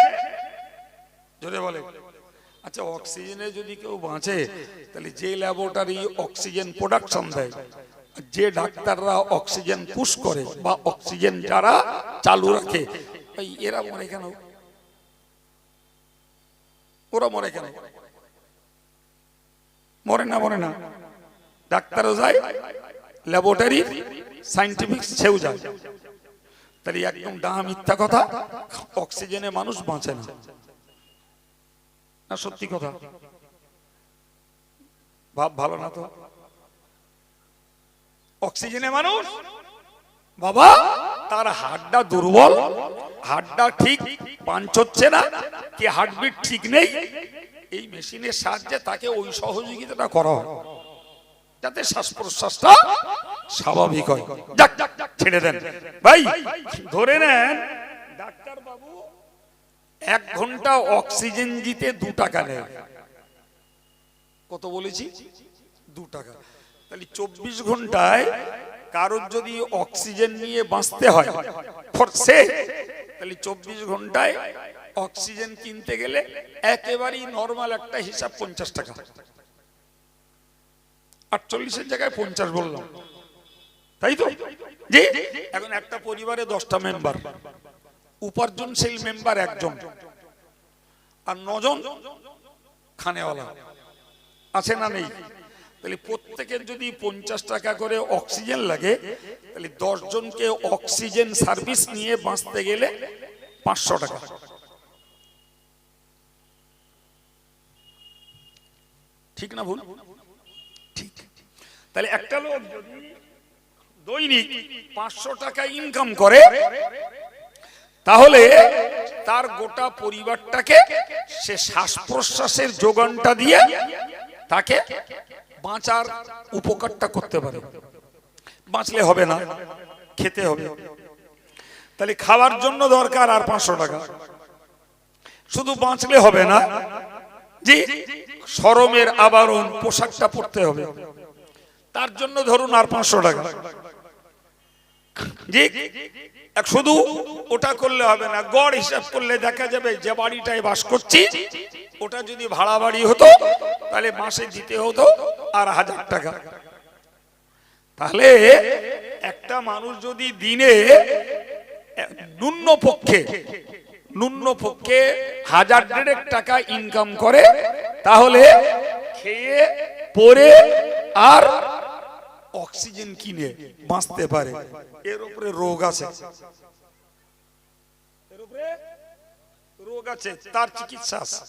জোরে বলে। আচ্ছা অক্সিজেনে যদি কেউ বাঁচে, তাহলে যে ল্যাবরেটরি অক্সিজেন প্রোডাকশন দেয়, যে ডাক্তাররা অক্সিজেন পুশ করে বা অক্সিজেন যারা চালু রাখে, এরা মরে কেন? ওরা মরে কেন? মরে না, ডাক্তারও যায়, ল্যাবরেটরি সায়েন্টিফিক সেও যায়। তাহলে একদম ডাহা মিথ্যা কথা, অক্সিজেনে মানুষ বাঁচে না। না সত্যি কথা? ভাব ভালো না তো? অক্সিজেনে মানুষ বাবা, তার হাড়টা দুর্বল, হাড়টা ঠিক পাঞ্চ হচ্ছে না, কি হার্টবিট ঠিক নেই, এই মেশিনের সাহায্যে তাকে ওই সহযোগিতাটা করা হয় যাতে শ্বাস প্রশ্বাসটা স্বাভাবিক হয়। ছেড়ে দেন ভাই, ধরে নেন ডাক্তার বাবু 1 ঘন্টা অক্সিজেন দিতে 2 টাকা নেয়। কত বলেছি? 2 টাকা। তাহলে 24 ঘন্টায় কারোর যদি অক্সিজেন নিয়ে বাঁচতে হয় তাহলে 24 ঘন্টায় অক্সিজেন কিনতে গেলে একেবারেই নরমাল একটা হিসাব 50 টাকা। 48-এর জায়গায় 50 বললাম, তাই তো? জি। এখন একটা পরিবারে 10টা মেম্বার, উপার্জনশীল মেম্বার 1 জন আর 9 জন খানেওয়ালা আছে না নেই? তাহলে প্রত্যেকের যদি 50 টাকা করে অক্সিজেন লাগে, তাহলে 10 জনকে অক্সিজেন সার্ভিস নিয়ে বাঁচতে গেলে 500 টাকা। ঠিক না ভুল? ঠিক। তাহলে একটা লোক যদি দৈনিক 500 টাকা ইনকাম করে, তাহলে তার গোটা পরিবারটাকে সে শ্বাস প্রশ্বাসের যোগানটা দিয়ে তাকে বাঁচার উপকারটা করতে পারে। বাঁচলে হবে না, খেতে হবে। তাহলে খাওয়ার জন্য দরকার আর 500 টাকা। শুধু বাঁচলে হবে না, জি, শরমের আবরণ পোশাকটা পরতে হবে, তার জন্য ধরুন আর 500 টাকা। জি, শুধু ওটা করলে হবে না, গড় হিসাব করলে দেখা যাবে যে বাড়িটায় বাস করছি ওটা যদি ভাড়া বাড়ি হতো তাহলে মাসে দিতে হতো আর 1000 টাকা। তাহলে একটা মানুষ যদি দিনে ন্যূন পক্ষে 1000 টাকা ইনকাম করে, তাহলে খেয়ে পরে আর অক্সিজেন কিনে বাঁচতে পারে। এর উপরে রোগ আছে, তার চিকিৎসা আছে।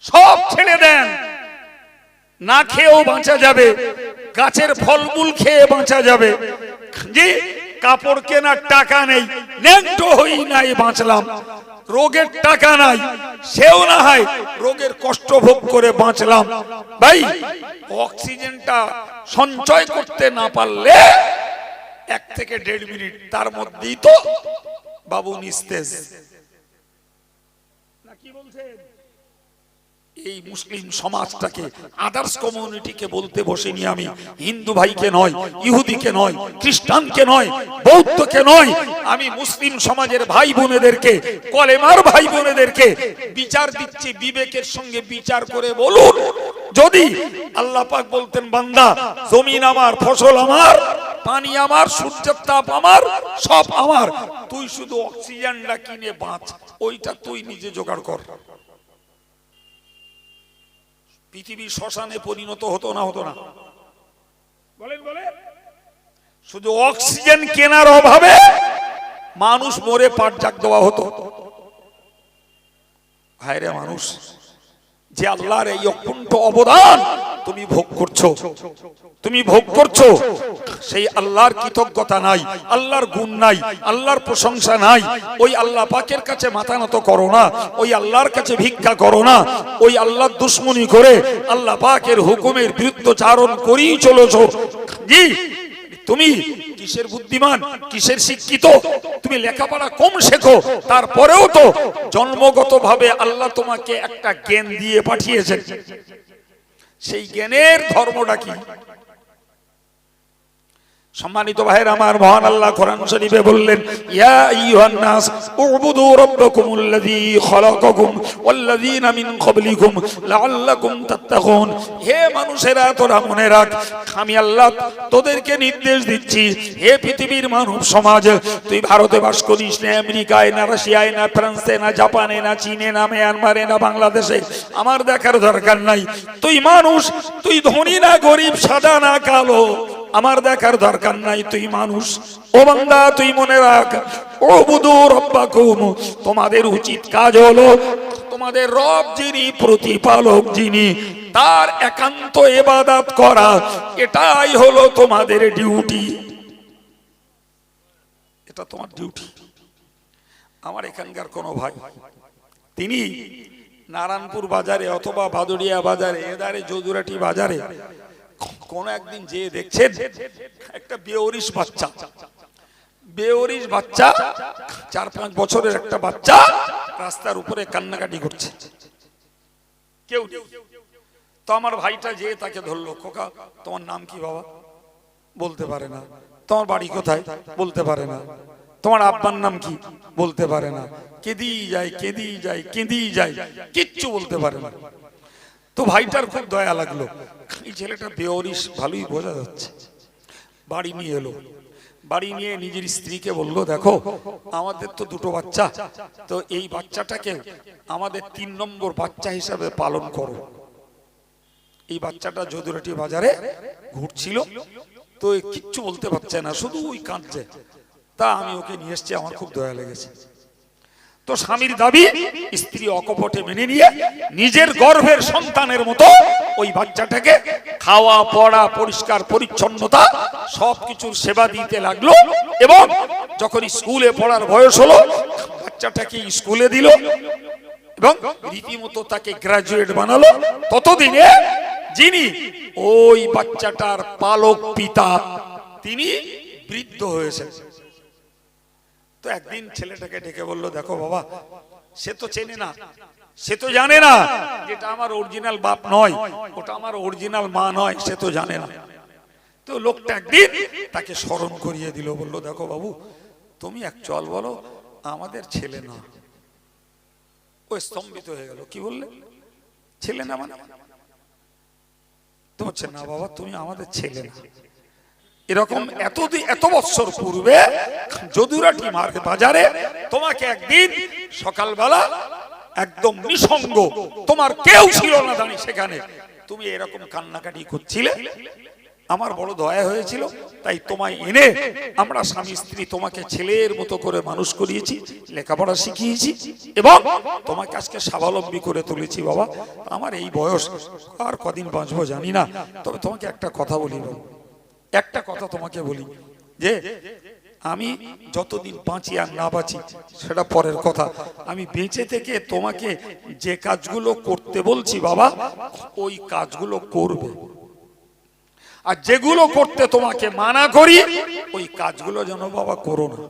সব ছেড়ে দেন, না খেয়েও বাঁচা যাবে, গাছের ফলমূল খেয়ে বাঁচা যাবে। জি, কাপড় কেনার টাকা নেই, ন্যাংটো হই নাই বাঁচলাম। রোগের টাকা নাই, সেও না হয় রোগের কষ্ট ভোগ করে বাঁচলাম। ভাই, অক্সিজেনটা সঞ্চয় করতে না পারলে 1 থেকে 1.5 মিনিট তার মধ্যেই তো বাবু নিস্তেজ। না কি বলছেন? এই মুসলিম সমাজটাকে, আদার্স কমিউনিটিকে বলতে বসিনি আমি, হিন্দু ভাইকে নয়, ইহুদিকে নয়, খ্রিস্টানকে নয়, বৌদ্ধকে নয়, আমি মুসলিম সমাজের ভাই বোনেদেরকে, কলেমার ভাই বোনেদেরকে বিচার দিচ্ছি। বিবেকের সঙ্গে বিচার করে বলুন, যদি আল্লাহ পাক বলতেন বান্দা জমিন আমার, ফসল আমার, পানি আমার, সূর্যের তাপ আমার, সব আমার, তুই শুধু অক্সিজেনটা কিনে বাঁচ, ওইটা তুই নিজে জোগাড় কর, পৃথিবী শ্মশানে পরিণত হতো না? হতো না? বলেন বলেন। শুধু অক্সিজেন কেনার অভাবে মানুষ মরে পাটজাক দেওয়া হতো। হায়রে মানুষ, যে আল্লাহর এই অকুণ্ঠ অবদান তুমি ভোগ করছো, সেই আল্লাহর কৃতজ্ঞতা নাই, আল্লাহর গুণ নাই, আল্লাহর প্রশংসা নাই। ওই আল্লাহ পাকের কাছে মাথা নত করো না, ওই আল্লাহর কাছে ভিক্ষা করো না, ওই আল্লাহর দুশ্মনী করে আল্লাহ পাকের হুকুমের বিরুদ্ধচারণ করেই চলেছো। জি, তুমি কিসের বুদ্ধিমান, কিসের শিক্ষিত? তুমি লেখাপড়া কম শেখো, তারপরেও তো জন্মগতভাবে আল্লাহ তোমাকে একটা জ্ঞান দিয়ে পাঠিয়েছেন। সেই জ্ঞানের ধর্মটা কি? সম্মানিত ভাইয়ের আমার, মহান আল্লাহ কোরআন শরীফে বললেন, ইয়া আইয়ুহান নাস উবুদু রাব্বাকুমুল্লাযী খালাকাকুম ওয়াল্লাযীনা মিন ক্বাবলিকুম লাআল্লাকুম তাত্তাকুন। হে মানুষেরা, তোরা মনে রাখ, আমি আল্লাহ তোদেরকে নির্দেশ দিচ্ছি। হে পৃথিবীর মানব সমাজ, তুই ভারতে বাস করিস না, আমেরিকায় না, রাশিয়ায় না, ফ্রান্সে না, জাপানে না, চীনে না, মিয়ানমারে না, বাংলাদেশে, আমার দেখার দরকার নাই। তুই মানুষ, তুই ধনী না গরিব, সাদা না কালো, আমার দেখার দরকার নাই। তুই মানুষ। ও বান্দা, তুই মনে রাখ, উবুদু রাব্বাকুম, তোমাদের উচিত কাজ হলো তোমাদের রব যিনি প্রতিপালক, যিনি, তার একান্ত ইবাদত করা। এটাই হলো তোমাদের ডিউটি, এটা তোমার ডিউটি। আমার এখানকার কোন ভাই, তিনি নারায়ণপুর বাজারে অথবা ভাদুরিয়া বাজারে, এদারে যদুরাটি বাজারে কোন একদিন যে দেখছেন একটা বেওরিশ বাচ্চা 4-5 বছরের একটা বাচ্চা রাস্তার উপরে কান্নাকাটি করছে। কেউ তো আমার ভাইটা যে তাকে ধরলো, খোকা তোমার নাম কি বাবা? বলতে পারে না। তোমার বাড়ি কোথায়? বলতে পারে না। তোমার আব্বার নাম কি? বলতে পারে না। কেঁদেই যায়, কেঁদেই যায়, কেঁদেই যায়, কিচ্ছু বলতে পারে না। তো ভাইটার খুব দয়া লাগলো, এই ছেলেটা বেওয়ারিশ, ভালোই বোঝা যাচ্ছে। বাড়ি নিয়ে এলো, বাড়ি নিয়ে নিজের স্ত্রীকে বলল, দেখো আমাদের তো দুটো বাচ্চা, তো এই বাচ্চাটাকে আমাদের 3 নম্বর বাচ্চা হিসাবে পালন করো। এই বাচ্চাটা যদুরাটি বাজারে ঘুরছিল, তো কিচ্ছু বলতে পারছে না, শুধু ওই কাঁদছে। তা আমি ওকে নিয়ে এসছি, আমার খুব দয়া লেগেছে। তো স্বামীর দাবি স্ত্রী অকপটে মেনে নিয়ে নিজের গর্ভের সন্তানের মতো ওই বাচ্চাটাকে খাওয়া পড়া পরিষ্কার পরিচ্ছন্নতা সবকিছুর সেবা দিতে লাগলো। এবং যখন স্কুলে পড়ার বয়স হলো, বাচ্চাটাকে স্কুলে দিল এবং রীতিমতো তাকে গ্রাজুয়েট বানালো। ততদিনে যিনি ওই বাচ্চাটার পালক পিতা, তিনি বৃদ্ধ হয়েছেন। তো একদিন ছেলেটাকে ডেকে বলল, দেখো বাবা, সে তো চেনে না, সে তো জানে না যেটা আমার অরিজিনাল বাপ নয়, ওটা আমার অরিজিনাল মা নয়, সে তো জানে না। তো লোকটা একদিন তাকে স্মরণ করিয়ে দিল, বলল, দেখো বাবু, তুমি এক চল বলো আমাদের ছেলে না। ও স্তম্ভিত হয়ে গেল, কি বললে? ছেলে না মানে? তো হচ্ছে না বাবা, তুমি আমাদের ছেলে না। এরকম এত বছর পূর্বে যদুরাটি বাজারে তোমাকে একদিন সকালবেলা একদম নিঃসঙ্গ, তোমার কেউ ছিল না দাঁড়িয়ে সেখানে, তুমি এরকম কান্নাকাটি করছিলে। আমার বড় দয়া হয়েছিল, তাই তোমায় এনে আমরা স্বামী স্ত্রী তোমাকে ছেলের মতো করে মানুষ করিয়েছি, লেখাপড়া শিখিয়েছি এবং তোমাকে আজকে স্বাবলম্বী করে তুলেছি। বাবা, আমার এই বয়স, আর কদিন বাঁচবো জানি না, তবে তোমাকে একটা কথা বলি বাবু, একটা কথা তোমাকে বলি, যে আমি যতদিন বাঁচি আর না বাঁচি সেটা পরের কথা, আমি বেঁচে থেকে তোমাকে যে কাজগুলো করতে বলছি বাবা, ওই কাজগুলো করবে। আর যেগুলো করতে তোমাকে মানা করি, ওই কাজগুলো যেন বাবা করো না।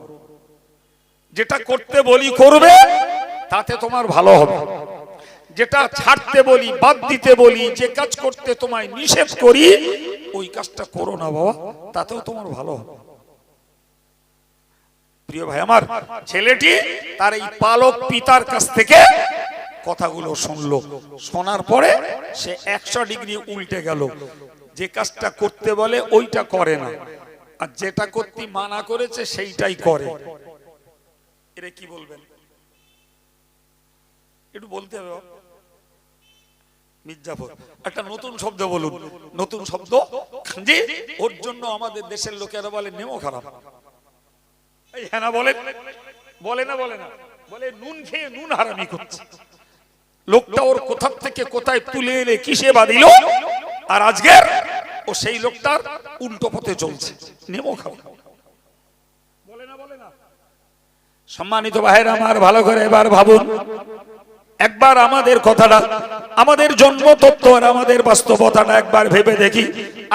যেটা করতে বলি করবে, তাতে তোমার ভালো হবে। যেটা ছাড়তে বলি, বাদ দিতে বলি, যে কাজ করতে তোমায় নিষেধ করি, ওই কাজটা করো না বাবা, তাতেও তোমার ভালো হবে। প্রিয় ভাই আমার, ছেলেটি তার এই পালক পিতার কাছ থেকে কথাগুলো শুনলো। শোনার পরে সে 100 ডিগ্রি উল্টে গেল। যে কাজটা করতে বলে ওইটা করে না, আর যেটা করতে মানা করেছে সেইটাই করে। এরা কি বলবেন একটু বলতে হবে। মির্জাফর, একটা নতুন শব্দ বলুন, নতুন শব্দ। জি, ওর জন্য আমাদের দেশের লোকেরা বলে নেমো খারাপ। এই হ্যাঁ না বলেন, বলে না? বলে না, বলে নুন খেয়ে নুন হারামি করছে। লোকটা ওর কোথা থেকে কোথায় তুলে এনে কিসে বাঁধিল, আর আজকে ও সেই লোকটার উল্টো পথে চলছে। নেমো খারাপ, বলে না? সম্মানিত ভাইরা আমার, ভালো করে এবার ভাবুন, একবার আমাদের কথাটা, আমাদের জন্ম তত্ত্ব আর আমাদের বাস্তবতাটা একবার ভেবে দেখি।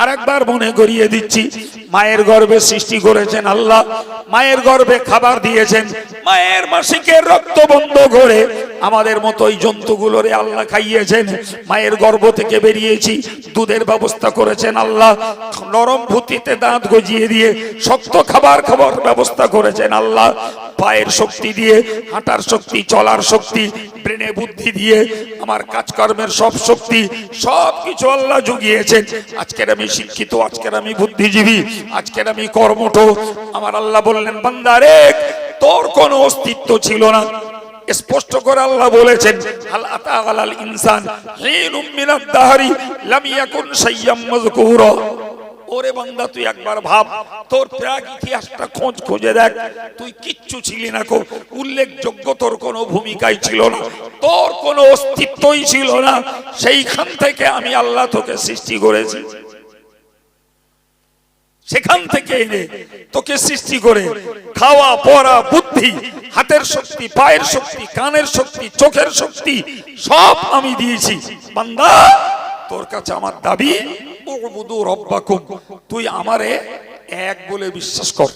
আর একবার মনে করিয়ে দিচ্ছি, মায়ের গর্ভে সৃষ্টি করেছেন আল্লাহ, মায়ের গর্ভে খাবার দিয়েছেন, মায়ের মাসিকের রক্ত বন্ধ করে আমাদের মতো এই জন্তুগুলোরে আল্লাহ খাইয়েছেন। মায়ের গর্ভ থেকে বেরিয়েছি, দুধের ব্যবস্থা করেছেন আল্লাহ, নরম ভুতিতে দাঁত গজিয়ে দিয়ে শক্ত খাবার খাবার ব্যবস্থা করেছেন আল্লাহ, পায়ের শক্তি দিয়ে হাঁটার শক্তি, চলার শক্তি, ব্রেনে বুদ্ধি দিয়ে আমার কাজকর্মের সব শক্তি, সব কিছু আল্লাহ জুগিয়েছেন। আজকের আমি শিক্ষিত, আজকের আমি বুদ্ধিজীবী, আজকের আমি কর্মঠ। আমার আল্লাহ বললেন, বান্দারে তোর কোনো অস্তিত্ব ছিল না। স্পষ্ট করে আল্লাহ বলেছেন, হাল আতা আলাল ইনসান হিনুম মিনাদ দাহরি লাম ইয়াকুন শাইয়্যাম মাযকুরা। ওরে বান্দা, তুই একবার ভাব, তোর প্রাক ইতিহাসটা খুঁজে দেখ, তুই কিচ্ছু ছিলি না, উল্লেখযোগ্য তোর কোনো ভূমিকাই ছিল না, তোর কোনো অস্তিত্বই ছিল না। সেইখান থেকে আমি আল্লাহ তোকে সৃষ্টি করেছি, সেখান থেকে এনে তোকে সৃষ্টি করে খাওয়া পড়া বুদ্ধি, হাতের শক্তি, পায়ের শক্তি, কানের শক্তি, চোখের শক্তি সব আমি দিয়েছি। বান্দা, তোর কাছে আমার দাবি, উবুদু রাব্বাকুম, তুই আমারে এক বলে বিশ্বাস কর।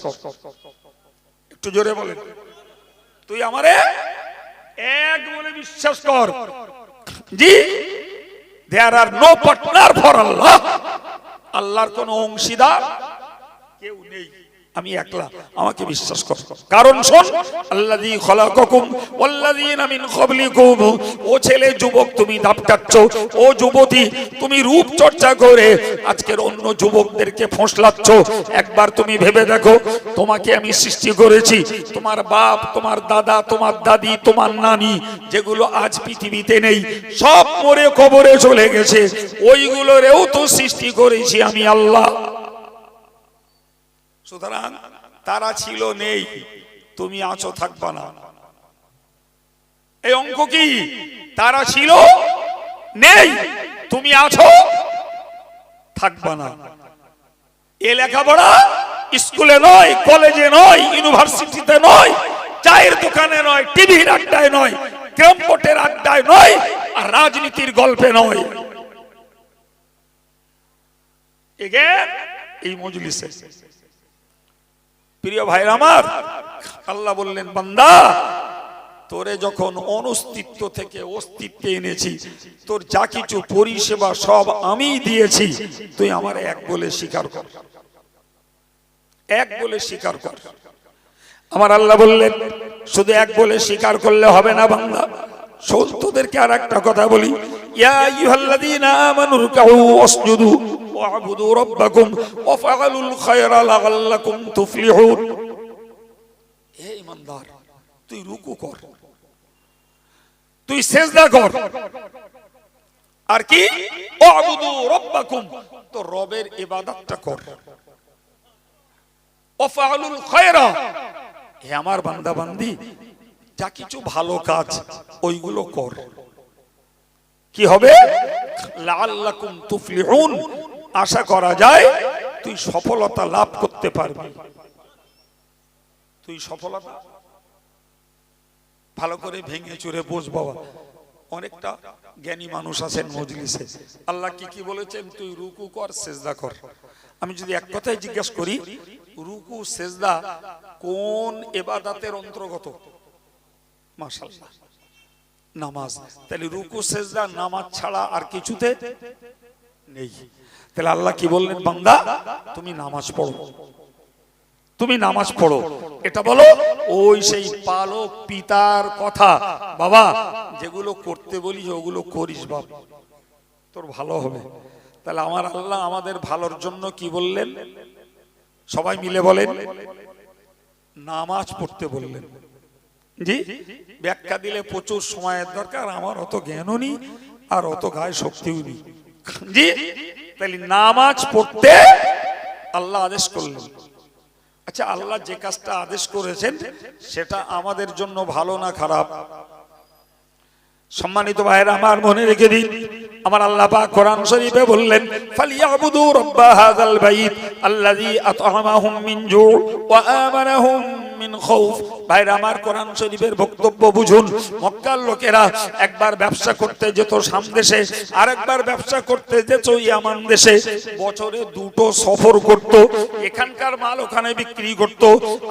একটু জোরে বলেন, তুই আমারে এক বলে বিশ্বাস কর। জি, There are no partner for Allah. আল্লাহর কোন অংশীদার কেউ নেই, আমি একলা, আমাকে বিশ্বাস কর। কারণ শোন, আল্লাযী খলাকাকুম ওয়াল্লাযীনা মিন ক্বাবলিকুম। ও ছেলে যুবক তুমি দাপটাচ্ছ, ও যুবতী তুমি রূপ চর্চা করে আজকের অন্য যুবকদেরকে ফোঁসলাচ্ছ। একবার তুমি ভেবে দেখো, তোমাকে আমি সৃষ্টি করেছি, তোমার বাপ, তোমার দাদা, তোমার দাদি, তোমার নানি, যেগুলো আজ পৃথিবীতে নেই, সব মরে কবরে চলে গেছে, ওইগুলোরেও তো সৃষ্টি করেছি আমি আল্লাহ। সুতরাং তারা ছিল নেই, তুমি আছো থাকবা না। এই অঙ্ক কি? তারা ছিল নেই, তুমি আছো থাকবা না। এ লেখাপড়া স্কুলে নয়, কলেজে নয়, ইউনিভার্সিটিতে নয়, চায়ের দোকানে নয়, টিভির আড্ডায় নয়, ক্যাম্পটের আড্ডায় নয়, আর রাজনীতির গল্পে নয়, এই মজলিসে। প্রিয় ভাইরা আমার, আল্লাহ বললেন, বান্দা তোরে যখন অনস্তিত্ব থেকে অস্তিত্বে এনেছি, তোর যা কিছু পরিষেবা সব আমি দিয়েছি, তুই আমার এক বলে স্বীকার কর, এক বলে স্বীকার কর। আমার আল্লাহ বললেন, শুধু এক বলে স্বীকার করলে হবে না বান্দা, শোন তোদেরকে আর একটা কথা বলি, ইয়া আইয়ুহাল্লাযীনা আমানু রুকউ ওয়াসজুদু ওয়া'বুদু রাব্বাকুম ওয়াফআলুল খায়রা লাআল্লাকুম তুফলিহুন। হে ঈমানদার, তুই রুকু কর, তুই সিজদা কর, আর কি ওয়া'বুদু রাব্বাকুম, তো রবের ইবাদতটা কর, ওয়াফআলুল খায়রা, হে আমার বান্দা বান্দি যা কিছু ভালো কাজ ওইগুলো কর, কি হবে? লাআল্লাকুম তুফলিহুন, আশা করা যায় তুই সফলতা লাভ করতে পারবি। তুই সফলতা ভালো করে ভেঙে চুরে বোঝ বাবা। অনেকটা জ্ঞানী মানুষ আছেন মজলিসে, আল্লাহ কি কি বলেছেন? তুই রুকু কর, সিজদা কর। আমি যদি এক কথায় জিজ্ঞেস করি, রুকু সিজদা কোন ইবাদতের অন্তর্গত? মাশাআল্লাহ, নামাজ। তাহলে রুকু সিজদা নামাজ ছাড়া আর কিছুতে নেই। তাহলে আল্লাহ কি বললেন? বান্দা তুমি নামাজ পড়ো, তুমি নামাজ পড়ো। এটা বলো ওই সেই পালক পিতার কথা, বাবা যেগুলো করতে বলি ওগুলো করিস বাপ, তোর ভালো হবে। তাহলে আমার আল্লাহ আমাদের ভালোর জন্য কি বললেন? সবাই মিলে বলেন, নামাজ পড়তে বললেন। জি, ব্যাখ্যা দিলে প্রচুর সময়ের দরকার, আমার অত জ্ঞানও নেই আর অত গায়ে শক্তিও নেই। জি, তাহলে নামাজ পড়তে আল্লাহ আদেশ করলেন। আচ্ছা, আল্লাহ যে কাজটা আদেশ করেছেন সেটা আমাদের জন্য ভালো না খারাপ? সম্মানিত ভাইরা আমার, মনে রেখে দিন, আমার আল্লাহ পাক কোরআন শরীফে বললেন, ফালিয়াবুদু রাব্বা হাযাল বাইত আল্লাযী আত'আমাহুম মিন জু' ওয়া আমানাহুম মিন খাউফ। ভাইরা আমার, কোরআন শরীফের বক্তব্য বুঝুন। মক্কার লোকেরা একবার ব্যবসা করতে যেত শাম দেশে, আরেকবার ব্যবসা করতে যেত ইয়ামান দেশে। বছরে দুটো সফর করত, এখানকার মাল ওখানে বিক্রি করত,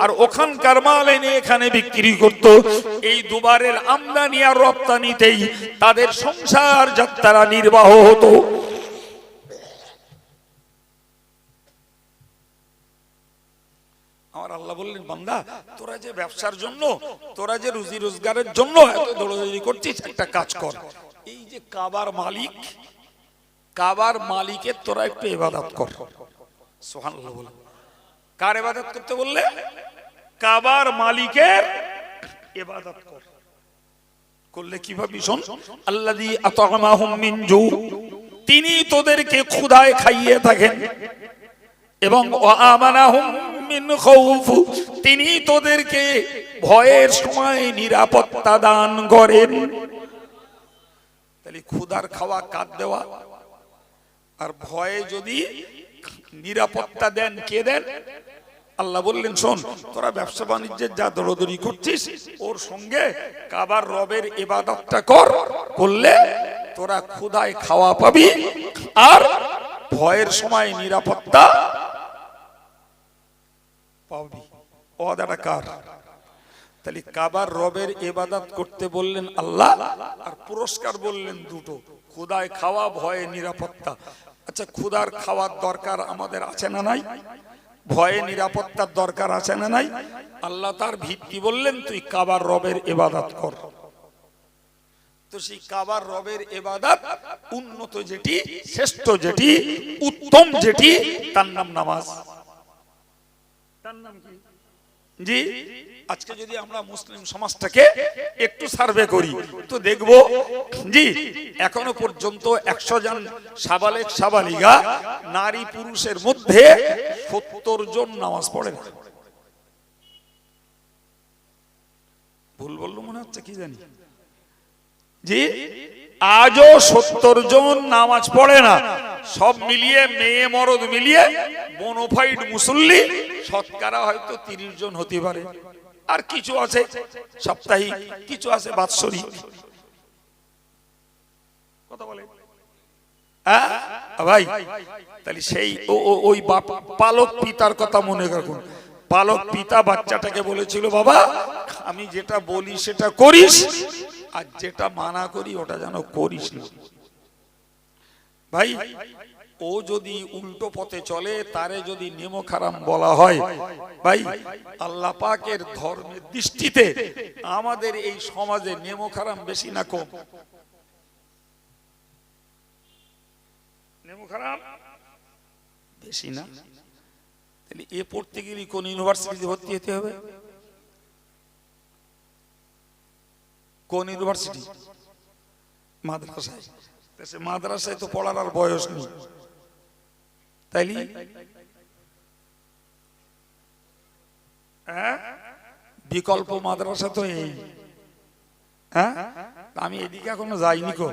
আর ওখানকার মাল এনে এখানে বিক্রি করত। এই দুবারের আমদানি আর রপ্তানিতেই তাদের সংসার যাত্রা নির্বাহ হতো। আমার আল্লাহ বললেন, বান্দা তোরা যে ব্যবসার জন্য, তোরা যে রুজি রোজগারের জন্য এত দৌড়াদৌড়ি করছিস, একটা কাজ কর। এই যে কাবার মালিক, কাবার মালিকের তোরা একটু ইবাদত কর। সুবহানাল্লাহ বলে। কার ইবাদত করতে বললে? কাবার মালিকের ইবাদত কর। করলে কিভাবে? শোন, আল্লাযী আত'আমাহুম মিন জু', তিনি তোদেরকে ক্ষুধায় খাইয়ে থাকেন, এবং ওয়া আমানাহুম মিন খাউফ, তিনি তোদেরকে ভয়ের সময় নিরাপত্তা দান করেন। তাহলে ক্ষুধার খাওয়া কার দেওয়া? আর ভয়ে যদি নিরাপত্তা দেন, কে দেন? আল্লাহ বললেন, শোন তোরা ব্যবসা বাণিজ্যের যা দৌড়দৌড়ি করছিস, ওর সঙ্গে কাবার রবের ইবাদতটা কর। করলে তোরা ক্ষুধায় খাওয়া পাবি আর ভয়ের সময় নিরাপত্তা পাবি। ওয়াদাটা কার? তাহলে কাবার রবের ইবাদত করতে বললেন আল্লাহ, আর পুরস্কার বললেন দুটো। ক্ষুধায় খাওয়া, ভয়ে নিরাপত্তা। আচ্ছা, ক্ষুধার খাওয়ার দরকার আমাদের আছে না নাই? ভয়ে নিরাপত্তার দরকার আছে না নাই? আল্লাহ তার ভিত্তি বললেন, তুই কাবার রবের ইবাদত কর। তো সেই কাবার রবের ইবাদত উন্নত যেটি, শ্রেষ্ঠ যেটি, উত্তম যেটি, তার নাম নামাজ। তার নাম কি? জি, আজকে যদি আমরা মুসলিম সমাজটাকে একটু সার্ভে করি তো দেখব, জি, এখনো পর্যন্ত 100 জন সাবালেক সাবালিগা নারী পুরুষের মধ্যে 70 জন নামাজ পড়ে না। ভুল বললো মনে হচ্ছে, কি জানি। জি, আজও 70 জন নামাজ পড়ে না। সব মিলিয়ে, মেয়ে মরদ মিলিয়ে বোনোফাইড মুসল্লি শতকরা হয়তো 30 জন হতে পারে। আর কিছু আছে সাপ্তাহিক, কিছু আছে বাৎসরিক। কথা বলে ভাই, তাহলে সেই ওই পালক পিতার কথা মনে রাখুন। পালক পিতা বাচ্চাটাকে বলেছিল, বাবা আমি যেটা বলি সেটা করিস, আর যেটা মানা করি ওটা যেন করিস না। ভাই, ও যদি উল্টো পথে চলে, তারে যদি নেমো খারাম বলা হয়, ভাই আল্লাহ পাকের ধর্মের দৃষ্টিতে আমাদের এই সমাজে নেমো খারাম বেশি না কম? নেমো খারাম বেশি না? তাহলে এ পড়তে গেলে কোন ইউনিভার্সিটিতে ভর্তি হতে হবে? কোন ইউনিভার্সিটি? মাদ্রাসায়। মাদ্রাসায় তো পড়ার আর বয়স নেই, তাইলে বিকল্প মাদ্রাসা তো এই। হ্যাঁ, আমি এদিকে এখনো যাইনি কো,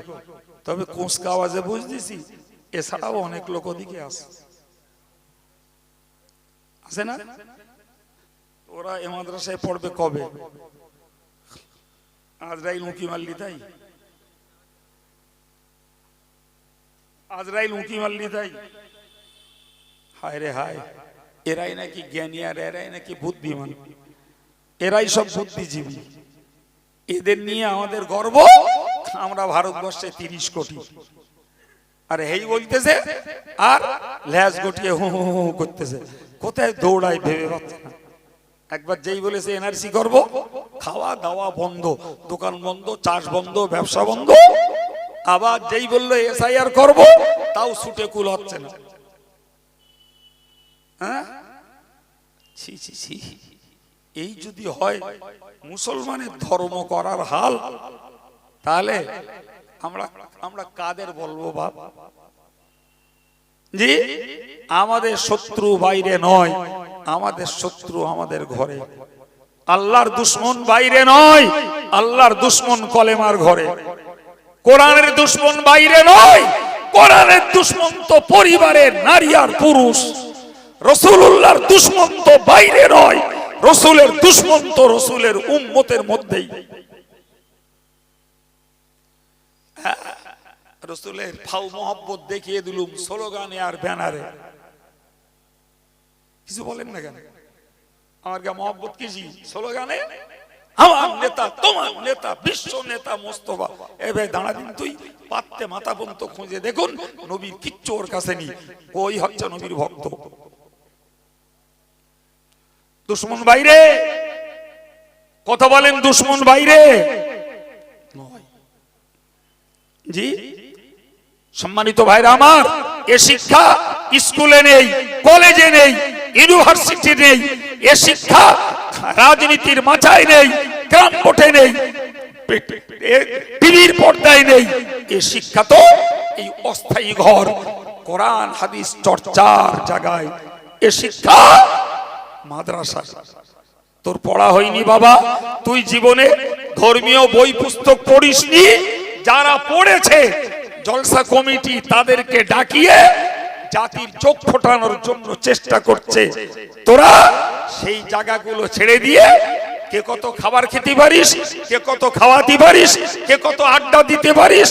তবে কোঁচকা আওয়াজে বুঝতেছি এছাড়াও অনেক লোক ওদিকে আছে না? ওরা এ মাদ্রাসায় পড়বে কবে? আজরাইল উঁকি মারলি তাই? আজরাইল উঁকি মারলি তাই? হায় রে হায়, এরাই নাকি জ্ঞানী আর এরাই নাকি বুদ্ধিমান। এরাই সব বুদ্ধিজীবী। এদের নিয়ে আমাদের গর্ব। আমরা ভারতবর্ষে 30 কোটি, আর এই বলতেছে আর ল্যাজ গটিয়ে হু হু হু করতেছে। কোথায় দৌড়ায় ভেবে পাচ্ছে না। একবার যেই বলেছে এনআরসি করব, খাওয়া দাওয়া বন্ধ, দোকান বন্ধ, চাষ বন্ধ, ব্যবসা বন্ধ। আবার যেই বললো এসআইআর করব, তাও ছুটে কুল হচ্ছে না। হ্যাঁ, ছি ছি ছি। এই যদি হয় মুসলমানের ধর্ম করার হাল, তাহলে আমরা কাদের বলবো বাপ? জি, আমাদের শত্রু বাইরে নয়, আমাদের শত্রু আমাদের ঘরে। আল্লাহর দুশমন বাইরে নয়, আল্লাহর দুশমন কলেমার ঘরে। কোরআনের দুশমন বাইরে নয়, কোরআনের দুশমন তো পরিবারের নারী আর পুরুষ। রাসূলুল্লাহর দুশমন তো বাইরে নয়, রাসূলের দুশমন তো রাসূলের উম্মতের মধ্যেই। রাসূলের ফাও মোহাব্বত দেখিয়ে দিলুম স্লোগানে আর ব্যানারে। কিছু বলেন না কেন? আমার গা মোহাব্বত কিজি স্লোগানে, আমার নেতা তোমার নেতা বিশ্ব নেতা মোস্তফা। এ ভাই দাঁড়া দিন, তুই পাত্তে মাথা পর্যন্ত খুঁজে দেখুন, নবীর কিচ্ছু ওর কাছে নেই। ওই হচ্ছে নবীর ভক্ত। দুশমন বাইরে, কথা বলেন, দুশমন বাইরে নয়। জি, সম্মানিত ভাইরা আমার, এ শিক্ষা স্কুলে নেই, কলেজে নেই, ইউনিভার্সিটি নেই। এ শিক্ষা রাজনীতির মাচায় নেই, গ্রাম ভোটে নেই, টিভির পর্দায় নেই। এ শিক্ষা তো এই অস্থায়ী ঘর, কোরআন হাদিস চর্চার জায়গায়। এ শিক্ষা মাদ্রাসা। তোর পড়া হয়নি বাবা, তুই জীবনে ধর্মীয় বই পুস্তক পড়িসনি। যারা পড়েছে জলসা কমিটি তাদেরকে ডাকিয়ে জাতির চোখ ফোটানোর জন্য চেষ্টা করছে। তোরা সেই জায়গাগুলো ছেড়ে দিয়ে কে কত খাবার খেতে পারিস, কে কত খাওয়াতে পারিস, কে কত আড্ডা দিতে পারিস,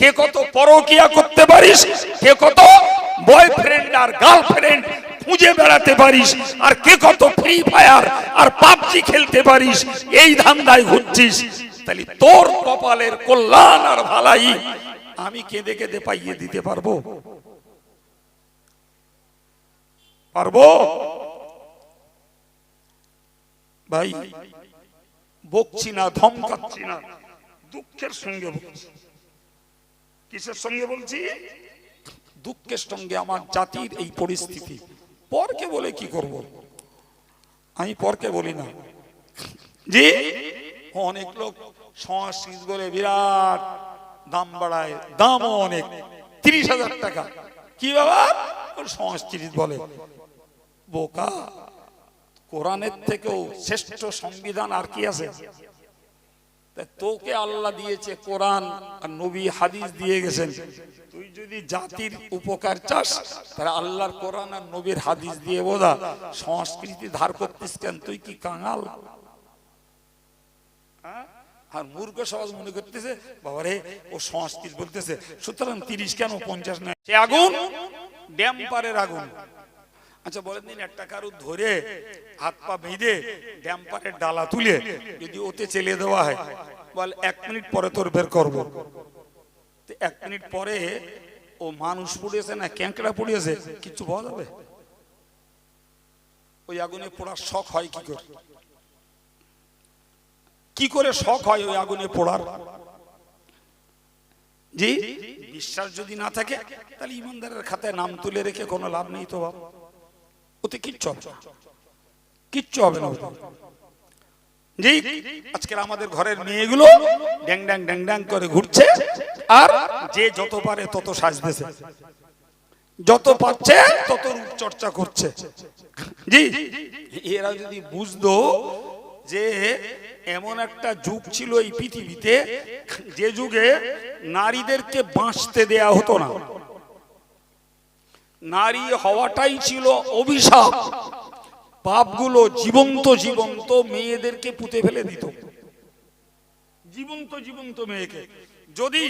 কে কত পরকিয়া করতে পারিস, কে কত বয়ফ্রেন্ড আর গার্লফ্রেন্ড খুঁজে বেড়াতে পারিস, আর কে কত ফ্রি ফায়ার আর পাবজি খেলতে পারিস, এই ধান্দায় ঘুরছিস। তাহলে তোর কপালের কল্যাণ আর ভালাই আমি কেঁদে কেঁদে পাইয়ে দিতে পারবো? পারবো? ভাই বকছি না, ধমকাচ্ছি না, দুঃখের সঙ্গে বলছি। কিসের সঙ্গে বলছি? দুঃখের সঙ্গে। আমার জাতির এই পরিস্থিতি। পরকে বলে কি করব? আমি পরকে বলি না। জি, অনেক লোক সংস্কৃত বলে বিরাট দাম বাড়ায়, দামও অনেক, 30,000 টাকা। কি বাবা? সংস্কৃত বলে। বোকা, কোরআনের থেকেও শ্রেষ্ঠ সংবিধান আর কি আছে? তোকে আল্লাহ দিয়েছে কোরআন, আর নবী হাদিস দিয়ে গেছেন। তুই যদি জাতির উপকার চাস, তাহলে আল্লাহর কোরআন আর নবীর হাদিস দিয়ে বোঝা। সংস্কৃতি ধার করতিস কেন? তুই কি কাঙাল? আর মূর্খ সমাজ মনে করতেছে বাবারে ও সংস্কৃত বলতেছে, সুতরাং 30 কেন 50 নয়। সে আগুন ড্যাম্পারের আগুন। আচ্ছা বলেন দিন, একটা কারু ধরে হাত পা বেঁধে ড্যাম্পারের ডালা তুলে যদি ওতে চেলে দেওয়া হয়, বল 1 মিনিট পরে তোর বের করবো। 1 মিনিট পরে ও মানুষ পুড়িয়েছে না ক্যাংকড়া পুড়িয়েছে কিছু বলা যাবে? ওই আগুনে পোড়ার শখ হয় কি করে? কি করে শখ হয় ওই আগুনে পোড়ার? জি, বিশ্বাস যদি না থাকে তাহলে ইমানদারের খাতায় নাম তুলে রেখে কোনো লাভ নেই তো বাবা। ওতে কিচ্ছু হবে না, কিচ্ছু হবে না। জি, আজকের আমাদের ঘরের মেয়েগুলো ড্যাং ড্যাং ড্যাং ড্যাং করে ঘুরছে, আর যে যত পারে তত সাজতেছে, যত পাচ্ছে তত রূপ চর্চা করছে। জি, এরা যদি বুঝতো যে এমন একটা যুগ ছিল এই পৃথিবীতে, যে যুগে নারীদেরকে বাঁচতে দেয়া হতো না, নারী হওয়াটাই ছিল অভিশাপ। পাপগুলো জীবন্ত জীবন্ত মেয়েদেরকে পুঁতে ফেলে দিত, জীবন্ত জীবন্ত মেয়েকে। যদি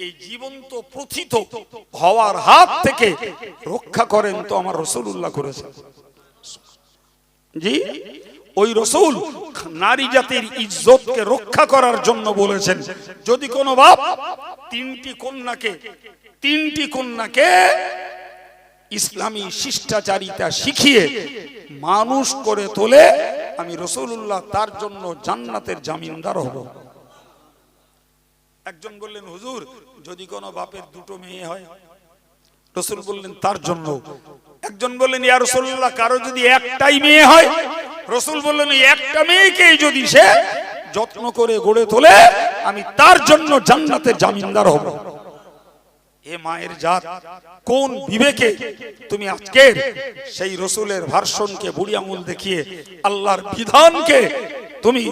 এই জীবন্ত প্রথিত হওয়ার হাত থেকে রক্ষা করেন তো আমার রাসূলুল্লাহ করেছেন। জি, ওই রাসূল নারী জাতির ইজ্জতকে রক্ষা করার জন্য বলেছেন, যদি কোনো বাপ তিনটি কন্যাকে ইসলামী শিষ্টাচারিতা শিখিয়ে মানুষ করে তোলে, আমি রাসূলুল্লাহ তার জন্য জান্নাতের জামিনদার হব। একজন বললেন, হুজুর যদি কোনো বাপের 2টো মেয়ে হয়? রাসূল বললেন তার জন্য। একজন বললেন, ইয়া রাসূলুল্লাহ কারো যদি একটাই মেয়ে হয়? রাসূল বললেন, একটা মেয়েকেই যদি সে যত্ন করে গড়ে তোলে, আমি তার জন্য জান্নাতের জামিনদার হব। এ মায়ের জাত, কোন বিবেকে তুমি আজকের সেই রাসূলের ভার্সনকে বুড়ি আঙুল দেখিয়ে, আল্লাহর বিধানকে তুমি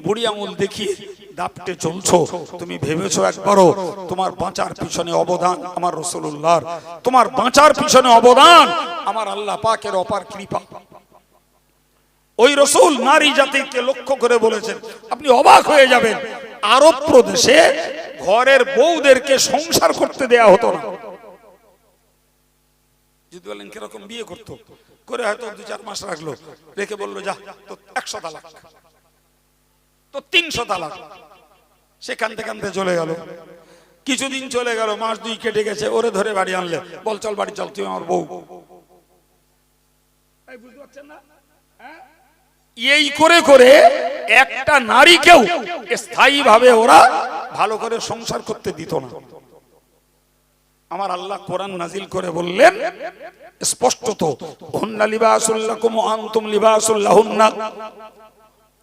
বুড়ি আঙুল দেখিয়ে দাপটে চলছো? তুমি ভেবেছো একবারও তোমার বাঁচার পিছনে অবদান আমার রাসূলুল্লাহর, তোমার বাঁচার পিছনে অবদান আমার আল্লাহ পাকের অপার কৃপা। ওই রাসূল নারী জাতিকে লক্ষ্য করে বলেছেন, আপনি অবাক হয়ে যাবেন, আরব প্রদেশে ঘরের বউদেরকে সংসার করতে দেয়া হতো না। যদি বলেন কিরকম? বিয়ে করতো, করে হয়তো 2-4 মাস রাখলো, রেখে বললো যা তো 100 তালাক, তো 300 তালাক। সে কানতে কানতে চলে গেল। কিছুদিন চলে গেল, মাস 2 কেটে গেছে, ওরে ধরে বাড়ি আনলে, বল চল বাড়ি চল, তুই আমার বউ। বুঝতে পারছেন না? এই করে করে একটা নারীকেও স্থায়ী ভাবে ওরা ভালো করে সংসার করতে দিত না। আমার আল্লাহ কোরআন নাজিল করে বললেন স্পষ্টত, হুন্না লিবাসুল লাকুম ওয়া আনতুম লিবাসুল লাহুন্না।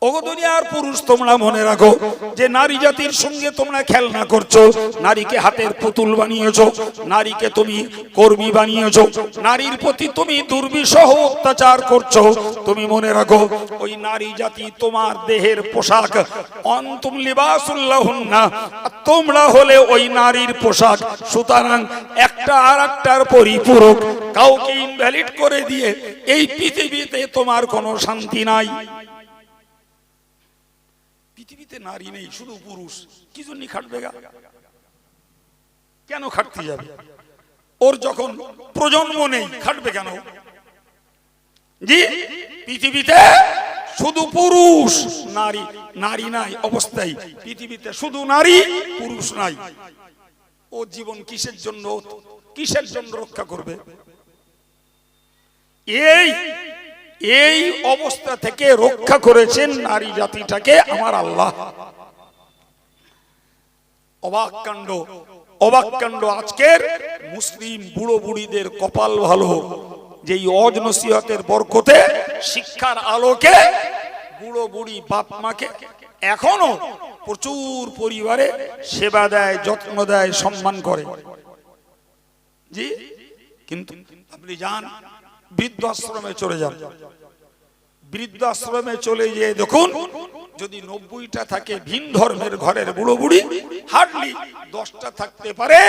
ওগো দুনিয়ার পুরুষ, তোমরা মনে রাখো যে নারী জাতির সঙ্গে তোমরা খেলনা করছো, নারীকে হাতের পুতুল বানিয়েছো, নারীকে তুমি কর্মী বানিয়েছো, নারীর প্রতি তুমি দুর্বিষহ অত্যাচার করছো। তুমি মনে রাখো ওই নারী জাতি তোমার দেহের পোশাক, আনতুম লিবাসুল লাহুন্না, তোমরা হলে ওই নারীর পোশাক। সুতরাং একটা আরেকটার পরিপূরক, কাউকে ইনভ্যালিড করে দিয়ে এই পৃথিবীতে তোমার কোনো শান্তি নাই। পৃথিবীতে নারী নেই, শুধু পুরুষ। কি জন্য খাটবে গা? কেন খাটতে যাবে? ওর যখন প্রজন্ম নেই, খাটবে কেন? জি, পৃথিবীতে শুধু পুরুষ, নারী নাই অবস্থায়। পৃথিবীতে শুধু নারী, পুরুষ নাই। ও জীবন কিসের জন্য রক্ষা করবে? এই অবস্থা থেকে রক্ষা করেছেন নারী জাতিটাকে আমার আল্লাহ। অবাক কাণ্ড আজকের মুসলিম বুড়ো বুড়িদের কপাল ভালো যে ওয়াজ নসিহতের বরকতে, শিক্ষার আলোকে বুড়ো বুড়ি বাপ মাকে এখনো প্রচুর পরিবারে সেবা দেয়, যত্ন দেয়, সম্মান করে। জি, কিন্তু আপনি যান বৃদ্ধাশ্রমে চলে যান, বৃদ্ধাশ্রমে চলে গিয়ে দেখুন যদি 90টা থাকে ভিন ধর্মের ঘরের বুড়ো বুড়ি, হার্ডলি 10টা থাকতে পারে,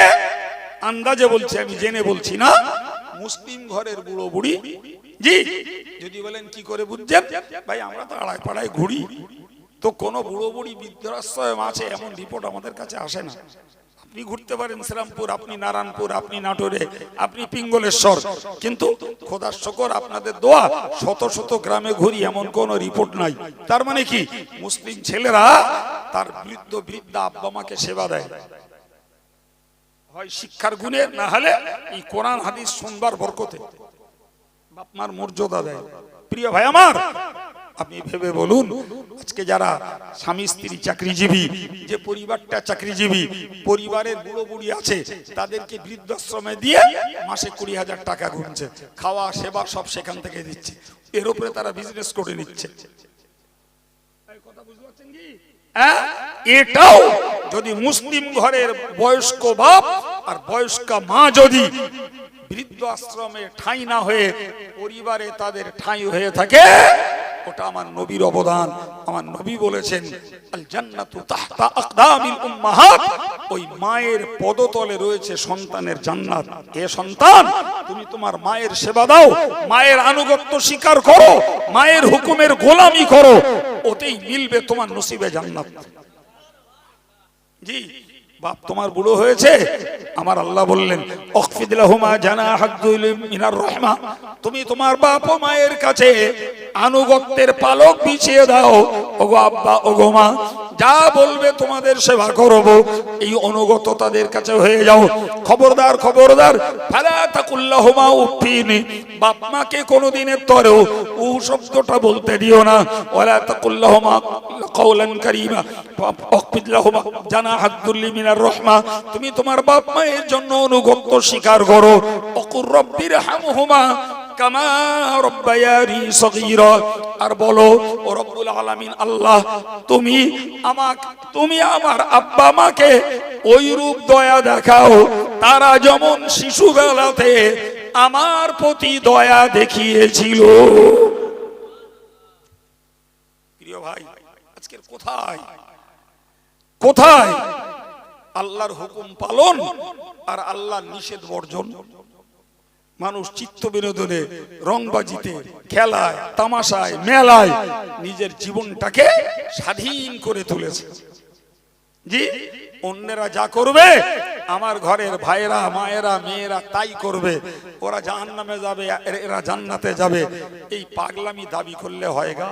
আন্দাজে বলছি, আমি জেনে বলছি না, মুসলিম ঘরের বুড়ো বুড়ি। জি, যদি বলেন কি করে বুঝছেন? ভাই আমরা তো আড়াই পাড়ায় ঘুরি, তো কোন বুড়ো বুড়ি বৃদ্ধাশ্রম আছে এমন রিপোর্ট আমাদের কাছে আসে না। আপনি ঘুরতে পারেন শ্রীরামপুর, আপনি নারায়ণপুর, আপনি নাটোরে, আপনি পিঙ্গলেশ্বর, কিন্তু খোদার শকর আপনাদের দোয়া শত শত গ্রামে ঘুরি, এমন কোন রিপোর্ট নাই। তার মানে কি মুসলিম ছেলেরা তার বৃদ্ধা আব্বা মাকে সেবা দেয়, হয় শিক্ষার গুণে, না হলে এই কোরআন হাদিস শুনবার বরকতে বাপ মার মর্যাদা দেয়। প্রিয় ভাই আমার, আপনি ভেবে বলুন আজকে যারা স্বামী স্ত্রী চাকরিজীবী, যে পরিবারটা চাকরিজীবী, পরিবারের বুড়ো বুড়ি আছে, তাদেরকে বৃদ্ধাশ্রমে দিয়ে মাসে 20,000 টাকা গুনছে, খাওয়া সেবা সব সেখান থেকে দিচ্ছে, এর উপরে তারা বিজনেস করে নিচ্ছে। এটাও যদি মুসলিম ঘরের বয়স্ক বাপ আর বয়স্কা মা যদি বৃদ্ধাশ্রমে ঠাঁই না হয়ে পরিবারে তাদের ঠাঁই হয়ে থাকে, ওটা আমার নবীর অবদান। আমার নবী বলেছেন আল জান্নাতু তাহতা আকদামিল উম্মাহাত, ওই মায়ের পদতলে রয়েছে সন্তানের জান্নাত। এ সন্তান, তুমি তোমার মায়ের সেবা দাও, মায়ের আনুগত্য স্বীকার করো, মায়ের হুকুমের গোলামি করো, ওতেই মিলবে তোমার নসিবে জান্নাত। জি, বাপ তোমার বুড়ো হয়েছে, আমার আল্লাহ বললেন অখফিদ লাহুমা জানাহাদ-দুল মিনার রাহমা, তুমি তোমার বাপ ও মায়ের কাছে আনুগত্যের পালক বিছিয়ে দাও। ওগো আব্বা, ওগো মা, যা বলবে তোমাদের সেবা করব, এই অনুগত তাদের কাছে হয়ে যাও। খবরদার খবরদার, ফালা তাকুল লাহুমা উফিন, বাপ মাকে কোনোদিনের তরেও উ শব্দটা বলতে দিও না। ওয়ালা তাকুল লাহুমা কাওলান কারীমা ওয়াখফিদ লাহুমা জানাহাদ-দুল মিনার রাহমা, তুমি তোমার বাপ মায়ের জন্য অনুগত্য স্বীকার করো। ওকুর রব্বিরহামহুমা কামা রব্বায়ানি সগীরা, আর বলো ও রব্বুল আলামিন আল্লাহ, তুমি আমার আব্বা মাকে ওই রূপ দয়া দেখাও তারা যেমন শিশুবেলাতে আমার প্রতি দয়া দেখিয়েছিল। প্রিয় ভাই, আজকের কোথায় আল্লাহর হুকুম পালন আর আল্লাহর নিষেধ বর্জন? মানুষ চিত্ত বিনোদনে, রংবাজিতে, খেলায়, তামাশায়, মেলায় নিজের জীবনটাকে স্বাধীন করে তুলেছে। জি, অন্যেরা যা করবে আমার ঘরের ভাইয়েরা, মায়েরা, মেয়েরা তাই করবে, ওরা জাহান্নামে যাবে, এরা জান্নাতে যাবে, এই পাগলামি দাবি করলে হয় গা?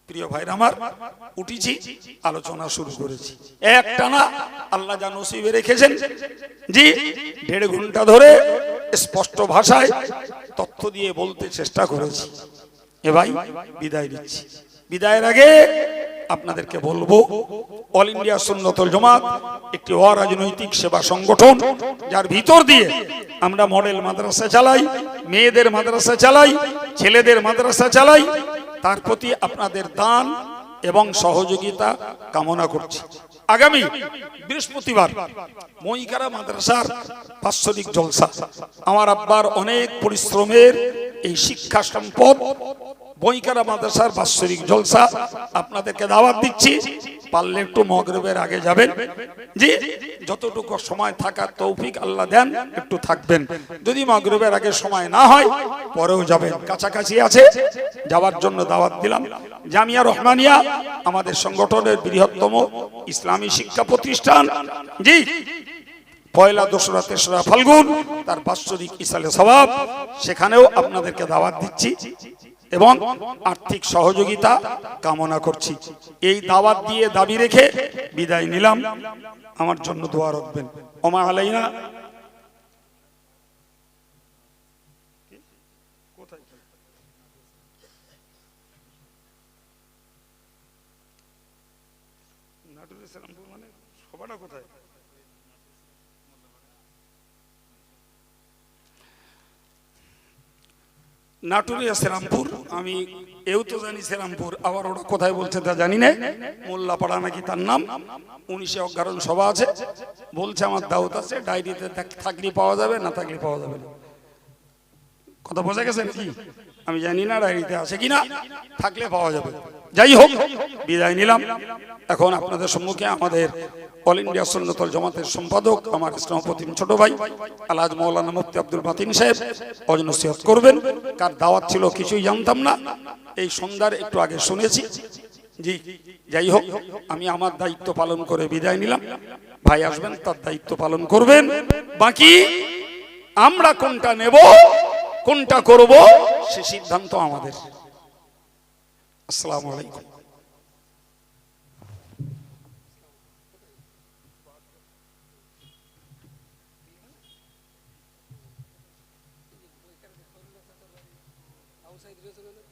প্রিয় ভাইরা আমার, উঠেছি, আলোচনা শুরু করেছি, একটানা আল্লাহ যা নসিবে রেখেছেন, জি 1.5 ঘন্টা ধরে স্পষ্ট ভাষায় তথ্য দিয়ে বলতে চেষ্টা করেছি। এ ভাই বিদায় নিচ্ছি। বিদায়ের আগে আপনাদেরকে বলবো, অল ইন্ডিয়া সুন্নাতুল জামাত একটি অরাজনৈতিক সেবা সংগঠন, যার ভিতর দিয়ে আমরা মডেল মাদ্রাসা চালাই, মেয়েদের মাদ্রাসা চালাই, ছেলেদের মাদ্রাসা চালাই। তার প্রতি আপনাদের দান এবং সহযোগিতা কামনা করছি। আগামী বৃহস্পতিবার মইকারা মাদ্রাসার বাৎসরিক জলসা, আমার আব্বার অনেক পরিশ্রমের এই শিক্ষা সম্পদ মইকারা মাদ্রাসার বাৎসরিক জলসা, আপনাদেরকে দাওয়াত দিচ্ছি। পারলে একটু মাগরিবের আগে যাবেন। জি, যতটুকু সময় থাকার তৌফিক আল্লাহ দেন একটু থাকবেন। যদি মাগরিবের আগে সময় না হয় পরেও যাবেন, কাছাকাছি আছে, যাওয়ার জন্য দাওয়াত দিলাম। জামিয়া রহমানিয়া আমাদের সংগঠনের বৃহত্তম ইসলামী শিক্ষা প্রতিষ্ঠান। জি, 1, 2, 3 ফাল্গুন তার বাৎসরিক ইসালে সওয়াব, সেখানেও আপনাদেরকে দাওয়াত দিচ্ছি। এবং আর্থিক সহযোগিতা কামনা করছি। এই দাওয়াত দিয়ে দাবি রেখে বিদায় নিলাম। আমার জন্য দোয়া রাখবেন। ওমা আলাইনা নাটুরিয়া শ্রীরামপুর, আমি এও তো জানি শ্রীরামপুর, আবার ওরা কোথায় বলছে তা জানি না। মোল্লাপাড়া নাকি তার নাম। 19 অজ্ঞারণ সভা আছে, বলছে আমার দাওয়াত আছে, ডায়েরিতে থাকলে পাওয়া যাবে, না থাকলে পাওয়া যাবে না। কথা বোঝা গেছে কি? আমি জানি না ডায়েরিতে আছে কিনা, থাকলে পাওয়া যাবে। যাই হোক, বিদায় নিলাম। এখন আপনাদের সম্মুখে আমাদের অল ইন্ডিয়া সুন্নাতুল জামাতের সম্পাদক, আমার ইসলামপতিম ছোট ভাই আলহাজ মাওলানা মুফতি আব্দুল মাতিন সাহেব ওয়াজ নসিহত করবেন। কার দাওয়াত ছিল কিছুই জানতাম না, এই সন্ধ্যার একটু আগে শুনেছি। জি, যাই হোক, আমি আমার দায়িত্ব পালন করে বিদায় নিলাম। ভাই আসবেন, তার দায়িত্ব পালন করবেন। বাকি আমরা কোনটা নেব, কোনটা করব, সে সিদ্ধান্ত আমাদের। আসসালামু আলাইকুম। outside